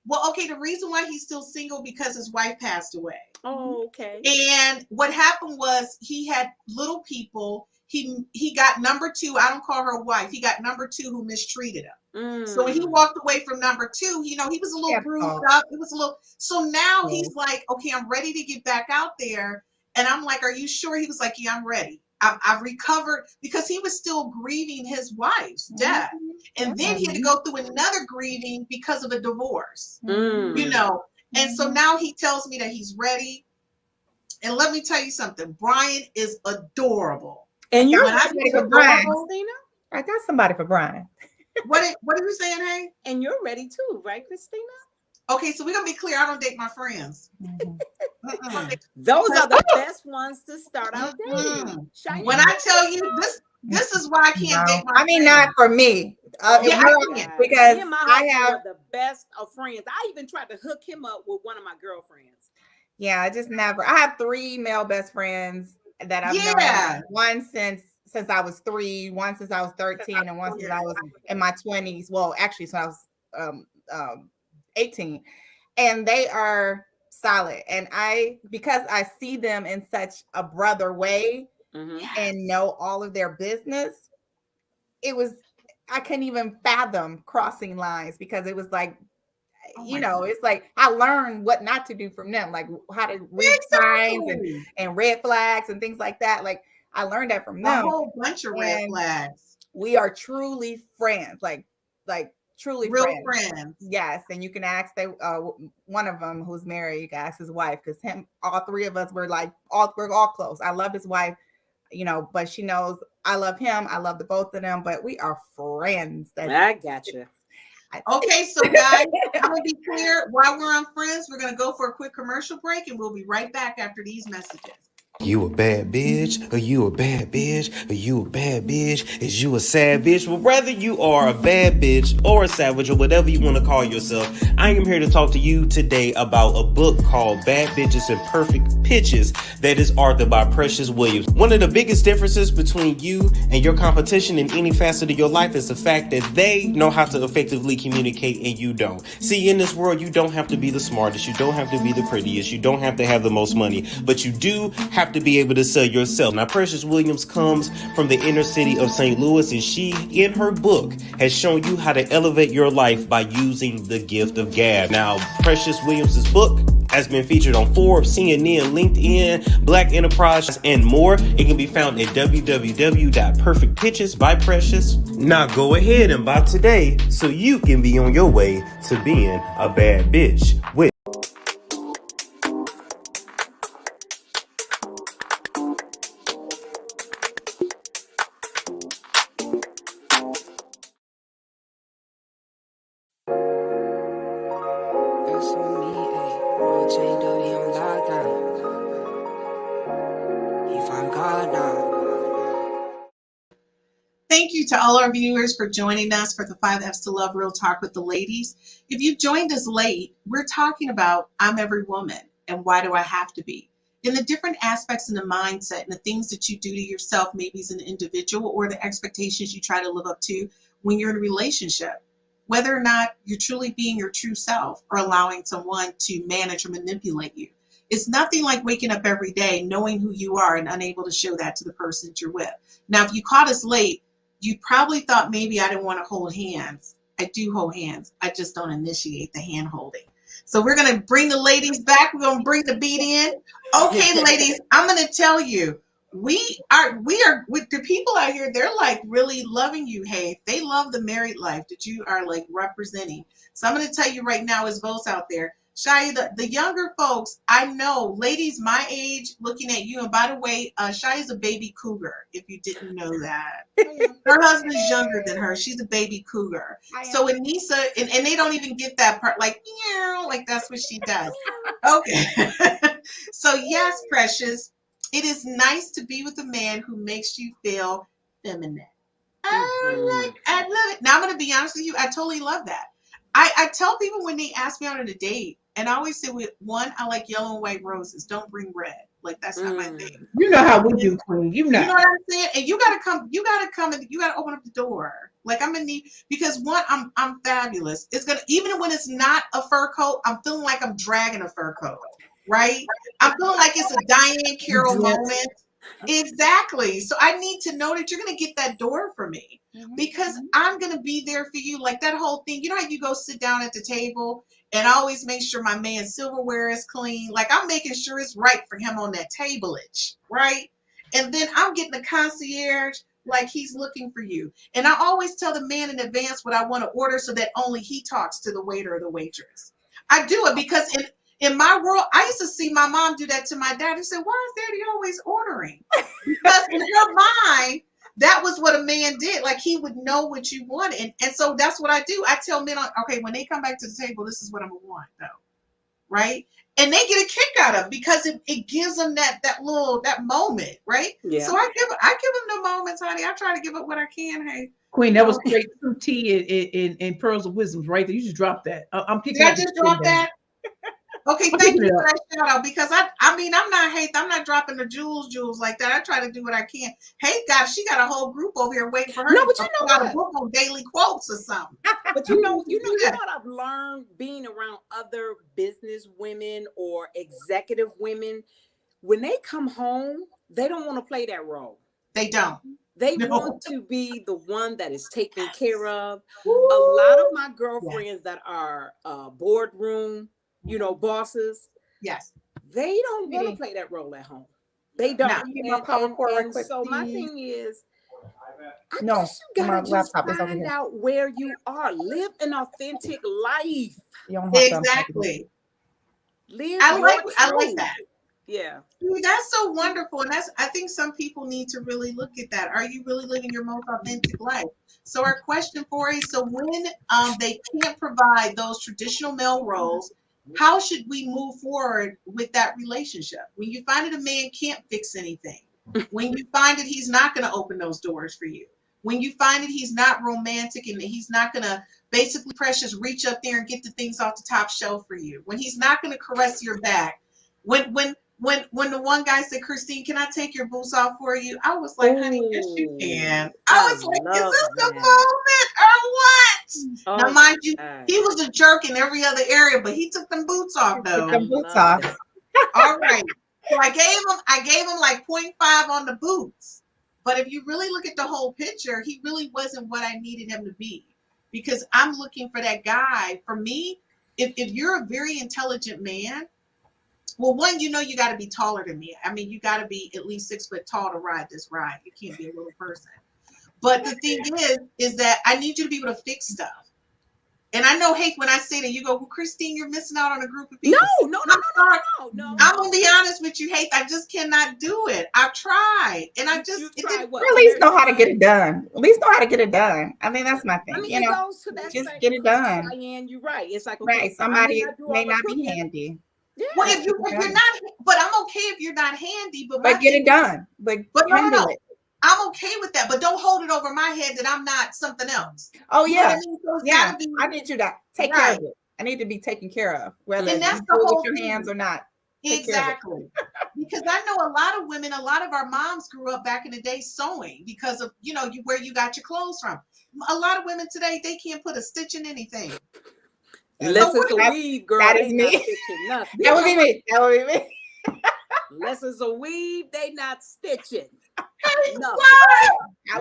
Well, okay, the reason why he's still single because his wife passed away. Oh, okay. And what happened was he had little people. He got number two. I don't call her a wife. He got number two who mistreated him. So when he walked away from number two, he was a little bruised up. It was a little. So now he's like, okay, I'm ready to get back out there. And I'm like, are you sure? He was like, yeah, I'm ready. I've recovered, because he was still grieving his wife's death. And then he had to go through another grieving because of a divorce, And so now he tells me that he's ready. And let me tell you something, Brian is adorable. And you're ready for Brian, Christina? I got somebody for Brian. What are you saying, hey? And you're ready too, right, Christina? Okay, so we're going to be clear. I don't date my friends. Those are the best ones to start out dating. When I tell you this is why I can't date my friends. Not for me. Because me and my I husband have are the best of friends. I even tried to hook him up with one of my girlfriends. I just never. I have 3 male best friends that I've known. One since I was 3, one since I was 13, and one since I was in my 20s. Well, actually, since I was 18, and they are solid. And because I see them in such a brother way and know all of their business, I couldn't even fathom crossing lines, because it was like, it's like I learned what not to do from them, like how to read signs and red flags and things like that. Like I learned that from them. A whole bunch of red flags. We are truly friends, like truly real friends. Yes, and you can ask one of them who's married. You can ask his wife, because all 3 of us were we're all close. I love his wife, but she knows I love him. I love the both of them, but we are friends. I gotcha. Okay, so guys, I'm gonna be clear. While we're on friends, we're gonna go for a quick commercial break, and we'll be right back after these messages. You a bad bitch? Are you a bad bitch? Are you a bad bitch? Is you a savage? Well, whether you are a bad bitch or a savage or whatever you want to call yourself, I am here to talk to you today about a book called Bad Bitches and Perfect Pitches that is authored by Precious Williams. One of the biggest differences between you and your competition in any facet of your life is the fact that they know how to effectively communicate and you don't. See, in this world, you don't have to be the smartest, you don't have to be the prettiest, you don't have to have the most money, but you do have to be able to sell yourself. Now, Precious Williams comes from the inner city of St. Louis, and she, in her book, has shown you how to elevate your life by using the gift of gab. Now, Precious Williams' book has been featured on Forbes, CNN, LinkedIn, Black Enterprise, and more. It can be found at www.perfectpitches by Precious. Now go ahead and buy today so you can be on your way to being a bad bitch with That's on me, ayy. All chained up, he on lockdown. He found God now. Thank you to all our viewers for joining us for the 5 F's to Love Real Talk with the Ladies. If you joined us late, we're talking about I'm every woman and why do I have to be? And the different aspects in the mindset and the things that you do to yourself, maybe as an individual, or the expectations you try to live up to when you're in a relationship. Whether or not you're truly being your true self or allowing someone to manage or manipulate you. It's nothing like waking up every day knowing who you are and unable to show that to the person that you're with. Now, if you caught us late, you probably thought maybe I didn't want to hold hands. I do hold hands. I just don't initiate the hand holding. So we're going to bring the ladies back. We're going to bring the beat in. Okay, ladies, I'm going to tell you, we are with the people out here. They're like really loving you, Haith. They love the married life that you are like representing. So I'm going to tell you right now, as both out there, Chyia, the younger folks, I know, ladies my age looking at you. And by the way, Chyia's a baby cougar, if you didn't know that. Her husband's younger than her. She's a baby cougar. So Anissa, and they don't even get that part, like, meow, like that's what she does. Okay. So yes, Precious, it is nice to be with a man who makes you feel feminine. I love it. Now I'm going to be honest with you. I totally love that. I tell people when they ask me out on a date, and I always say, with one, I like yellow and white roses. Don't bring red. Like that's not my thing. You know how we do, Queen. You know what I'm saying? And you gotta come, and you gotta open up the door. Like I'm gonna need, because one, I'm fabulous. It's gonna, even when it's not a fur coat, I'm feeling like I'm dragging a fur coat, right? I'm feeling like it's a Diane Carroll moment. Exactly. So I need to know that you're going to get that door for me, because I'm going to be there for you. Like that whole thing, you know how you go sit down at the table and I always make sure my man's silverware is clean. Like I'm making sure it's right for him on that tableage, right? And then I'm getting the concierge like he's looking for you. And I always tell the man in advance what I want to order so that only he talks to the waiter or the waitress. I do it because in my world, I used to see my mom do that to my dad. He said, why is daddy always ordering? Because in her mind, that was what a man did. Like he would know what you wanted. And so that's what I do. I tell men, okay, when they come back to the table, this is what I'm going to want though. Right? And they get a kick out of it because it gives them that moment, right? Yeah. So I give them the moments, honey. I try to give up what I can, hey. Queen, that was straight some tea and pearls of wisdom right there. You just dropped that. I'm picking. Did I just drop that? Okay, thank you for that shout out, because I mean I'm not Haith. I'm not dropping the jewels like that. I try to do what I can. Haith she got a whole group over here waiting for her. No, but you know got a book on daily quotes or something. But you know what I've learned being around other business women or executive women, when they come home, they don't want to play that role. They don't. They want to be the one that is taken care of. Woo! A lot of my girlfriends that are boardroom, bosses. Yes. They don't want to play that role at home. They don't. And so my thing is, I guess you gotta just find out where you are. Live an authentic life. Exactly. I like that. Yeah. That's so wonderful. And I think some people need to really look at that. Are you really living your most authentic life? So our question for you, so when they can't provide those traditional male roles how should we move forward with that relationship? When you find that a man can't fix anything, when you find that he's not going to open those doors for you, when you find that he's not romantic and that he's not going to basically precious reach up there and get the things off the top shelf for you, when he's not going to caress your back, when the one guy said, Christine, can I take your boots off for you? I was like, honey, yes, you can. I was like, is this the moment or what? Oh, Now, mind you, God. he was a jerk in every other area, but he took them boots off though. Put them boots off. All right. So I gave him like 0.5 on the boots. But if you really look at the whole picture, he really wasn't what I needed him to be. Because I'm looking for that guy. For me, if you're a very intelligent man, well, one, you got to be taller than me. I mean, you got to be at least 6 foot tall to ride this ride. You can't be a little person. But the thing is that I need you to be able to fix stuff. And I know, Haith, when I say that, you go, well, Christine, you're missing out on a group of people. No. I'm going to be honest with you, Haith. I just cannot do it. I've tried. And I just, it didn't. At least know how to get it done. At least know how to get it done. I mean, that's my thing. I mean, you it know, goes to that just same get it done. Diane, you're right. It's like, okay, Right. Somebody may not be cooking. handy. Yeah. Well, if you're not, but I'm okay if you're not handy. But get it done. But handle it. I'm okay with that, but don't hold it over my head that I'm not something else. Oh yeah, You know what I mean? So it's yeah. gotta be, I need you to take care of it. I need to be taken care of, whether And that's you the do it whole with your thing. hands or not. Take care of it. Exactly. Because I know a lot of women, a lot of our moms grew up back in the day sewing because of, where you got your clothes from. A lot of women today, they can't put a stitch in anything. Unless it's a weave, girl. That they is not me. stitching nothing. That would be me. That would be me. Unless it's a weave, they not stitching. Nothing. I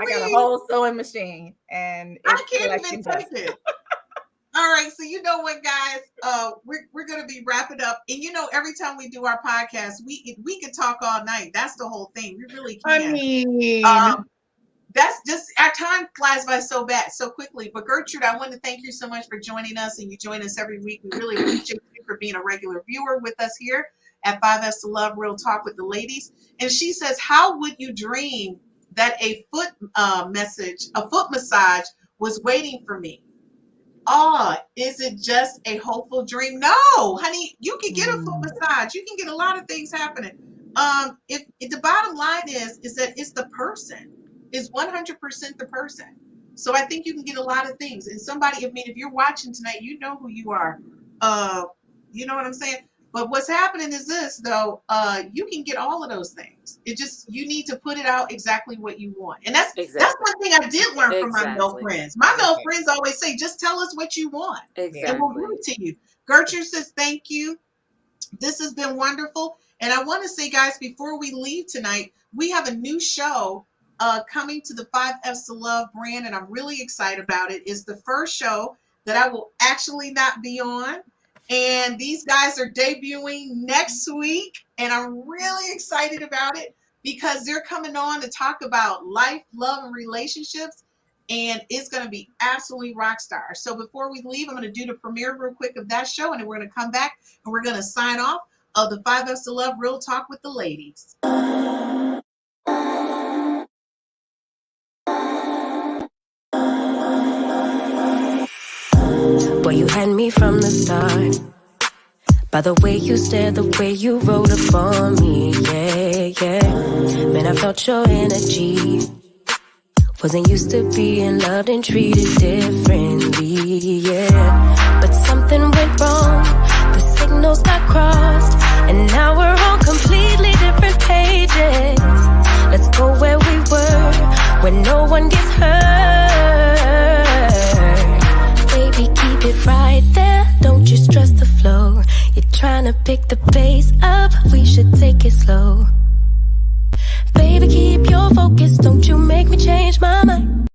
got a whole sewing machine, and I can't even take it. All right, so you know what, guys? We're gonna be wrapping up, and every time we do our podcast, we can talk all night. That's the whole thing. We really can. I mean, that's just, our time flies by so quickly. But Gertrude, I want to thank you so much for joining us, and you join us every week. We really appreciate you for being a regular viewer with us here at 5F's to Love, Real Talk with the Ladies. And she says, how would you dream that a foot massage was waiting for me? Is it just a hopeful dream? No, honey, you can get a foot massage. You can get a lot of things happening. If the bottom line is that it's the person, is 100% the person. So I think you can get a lot of things. And somebody, if you're watching tonight, you know who you are. You know what I'm saying? But what's happening is this, though, you can get all of those things. It just, you need to put it out exactly what you want. And that's one thing I did learn from my male friends. My male friends always say, just tell us what you want. Exactly. And we'll give it to you. Gertrude says, thank you. This has been wonderful. And I want to say, guys, before we leave tonight, we have a new show coming to the 5F's to Love brand, and I'm really excited about it. It's the first show that I will actually not be on. And these guys are debuting next week, and I'm really excited about it because they're coming on to talk about life, love, and relationships, and it's going to be absolutely rock star. So before we leave, I'm going to do the premiere real quick of that show, and then we're going to come back and we're going to sign off of the 5F's to Love, Real Talk with the Ladies. Boy, you had me from the start. By the way you stared, the way you wrote up on me, yeah. Man, I felt your energy. Wasn't used to being loved and treated differently, yeah. But something went wrong, the signals got crossed, and now we're on completely different pages. Let's go where we were, where no one gets hurt. Baby, keep it right there, don't you stress the flow. You're trying to pick the pace up, we should take it slow. Baby, keep your focus, don't you make me change my mind.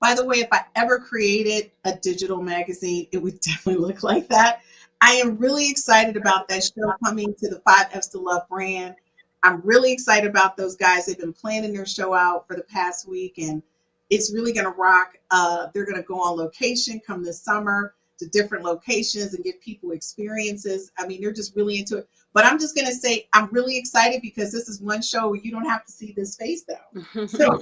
By the way, if I ever created a digital magazine, it would definitely look like that. I am really excited about that show coming to the 5F's to Love brand. I'm really excited about those guys. They've been planning their show out for the past week, and it's really going to rock. They're going to go on location come this summer to different locations and give people experiences. I mean, they're just really into it. But I'm just going to say I'm really excited because this is one show where you don't have to see this face, though. So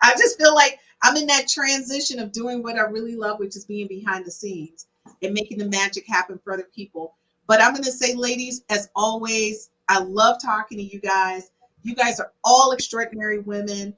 I just feel like I'm in that transition of doing what I really love, which is being behind the scenes and making the magic happen for other people. But I'm going to say, ladies, as always, I love talking to you guys. You guys are all extraordinary women.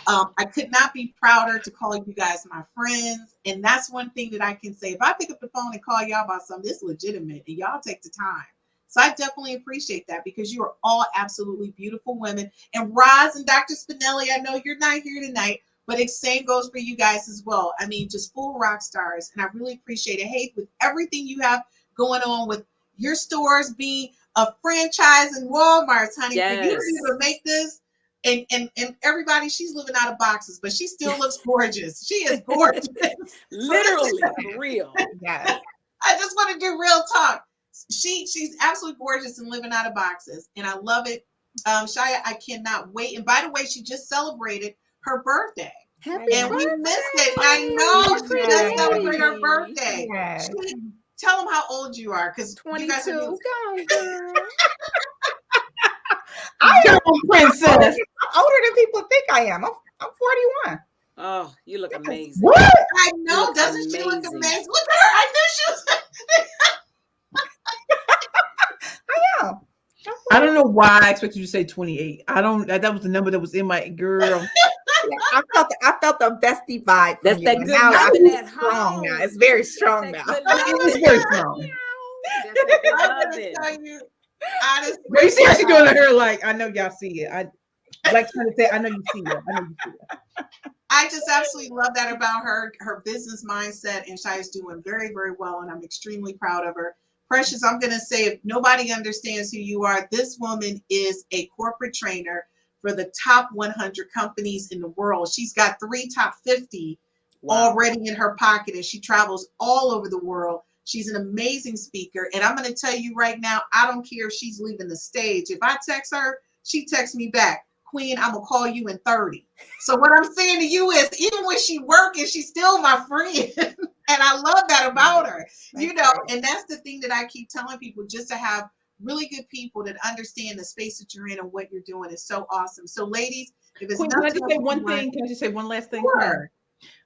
I could not be prouder to call you guys my friends. And that's one thing that I can say. If I pick up the phone and call y'all about something, it's legitimate and y'all take the time. So I definitely appreciate that because you are all absolutely beautiful women. And Roz and Dr. Spinelli, I know you're not here tonight, but the same goes for you guys as well. I mean, just full rock stars. And I really appreciate it. Haith, with everything you have going on with your stores being a franchise in Walmart's, honey, for you to make this. And everybody, she's living out of boxes, but she still looks gorgeous. She is gorgeous. Literally, for real. Yes. I just want to do real talk. She's absolutely gorgeous and living out of boxes, and I love it. Chyia, I cannot wait. And by the way, she just celebrated her birthday, Happy and we birthday. missed it. I know she Yes. just celebrated her birthday. Yes. Tell them how old you are, because 22. you guys are Go, girl. Come on, princess. I'm older than people think I am. I'm 41. Oh, you look amazing. What? I know, You look doesn't she look amazing. amazing? Look at her. I knew she was. I am. I don't know why I expected you to say 28. I don't. That was the number that was in my girl. I felt the bestie vibe. That's from that you. good Now I loving feel at strong home. now. It's very strong That's now. that good It's loving. very strong. That's that good I'm loving. gonna tell you, honestly. But you see how she doing her like, I know y'all see it. I like trying to say, I know you see it. I know you see it. I just absolutely love that about her business mindset, and Chyia's doing very, very well, and I'm extremely proud of her. Precious, I'm going to say, if nobody understands who you are, this woman is a corporate trainer for the top 100 companies in the world. She's got 3 top 50 already in her pocket, and she travels all over the world. She's an amazing speaker, and I'm going to tell you right now, I don't care if she's leaving the stage. If I text her, she texts me back, Queen, I'm gonna call you in 30. So what I'm saying to you is, even when she working, she's still my friend. And I love that about her, you know, and that's the thing that I keep telling people, just to have really good people that understand the space that you're in and what you're doing is so awesome. So ladies, if it's Queen, can I nothing just say else one you want- thing? Can I just say one last thing? Sure.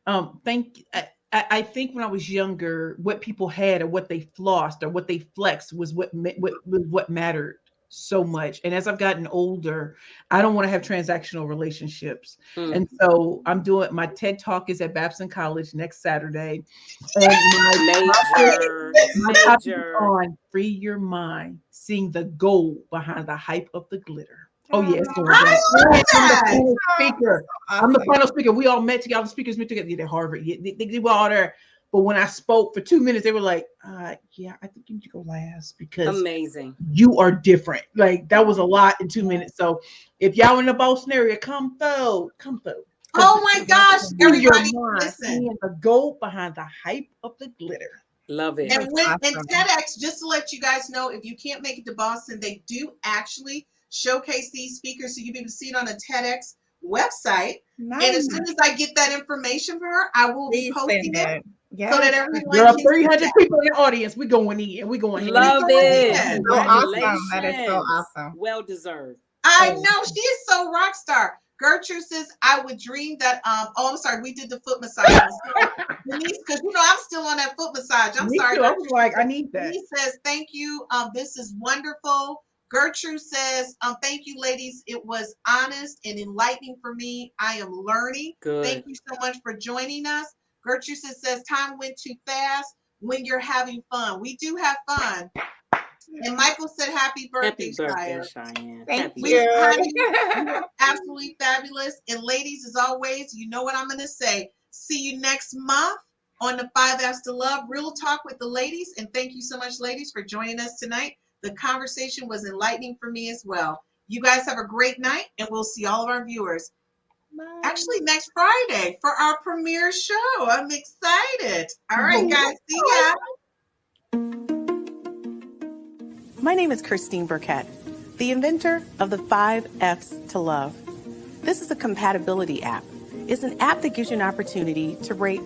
I think when I was younger, what people had or what they flossed or what they flexed was what mattered so much. And as I've gotten older, I don't want to have transactional relationships. And so I'm doing my TED Talk is at Babson College next Saturday. And my topic is on free your mind, seeing the gold behind the hype of the glitter. Oh yes, I love that. I'm the final speaker. We all met together. The speakers met together. At Harvard. They were all there. But when I spoke for 2 minutes, they were like, yeah, I think you need to go last because amazing. You are different. Like that was a lot in 2 minutes. So if y'all in the Boston area, come through. Oh my gosh, everybody listen. Seeing the gold behind the hype of the glitter. Love it. And TEDx, just to let you guys know, if you can't make it to Boston, they do actually showcase these speakers, so you'll be able to see it on a TEDx website. Nice. And as soon as I get that information for her, I will be posting it yes. so that everyone There are can 300 see that. people in the audience. We're going in. We're going in. Love it. So awesome. Congratulations. That is so awesome. Well deserved. I know, she is so rock star. Gertrude says, I would dream that, I'm sorry, we did the foot massage. Denise, because you know, I'm still on that foot massage. I'm Me sorry. too. I was like, I need that. Denise says, thank you. This is wonderful. Gertrude says, thank you, ladies. It was honest and enlightening for me. I am learning. Good. Thank you so much for joining us. Gertrude says, time went too fast when you're having fun. We do have fun. And Michael said, happy birthday, Cheyenne. Thank We you. honey, you are absolutely fabulous. And ladies, as always, you know what I'm going to say. See you next month on the 5 F's to Love Real Talk with the ladies. And thank you so much, ladies, for joining us tonight. The conversation was enlightening for me as well. You guys have a great night, and we'll see all of our viewers actually next Friday for our premiere show. I'm excited. All right, guys. See ya. My name is Christine Burkett, the inventor of the 5 F's to Love. This is a compatibility app. It's an app that gives you an opportunity to rate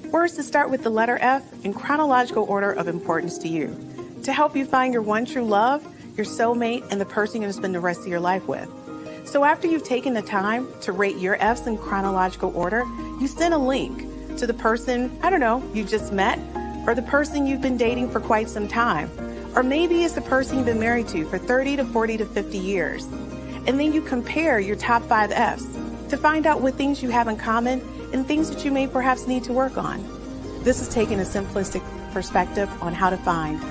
words that start with the letter F in chronological order of importance to you, to help you find your one true love, your soulmate, and the person you're going to spend the rest of your life with. So after you've taken the time to rate your Fs in chronological order, you send a link to the person, I don't know, you just met, or the person you've been dating for quite some time. Or maybe it's the person you've been married to for 30 to 40 to 50 years. And then you compare your top 5 Fs to find out what things you have in common and things that you may perhaps need to work on. This is taking a simplistic perspective on how to find your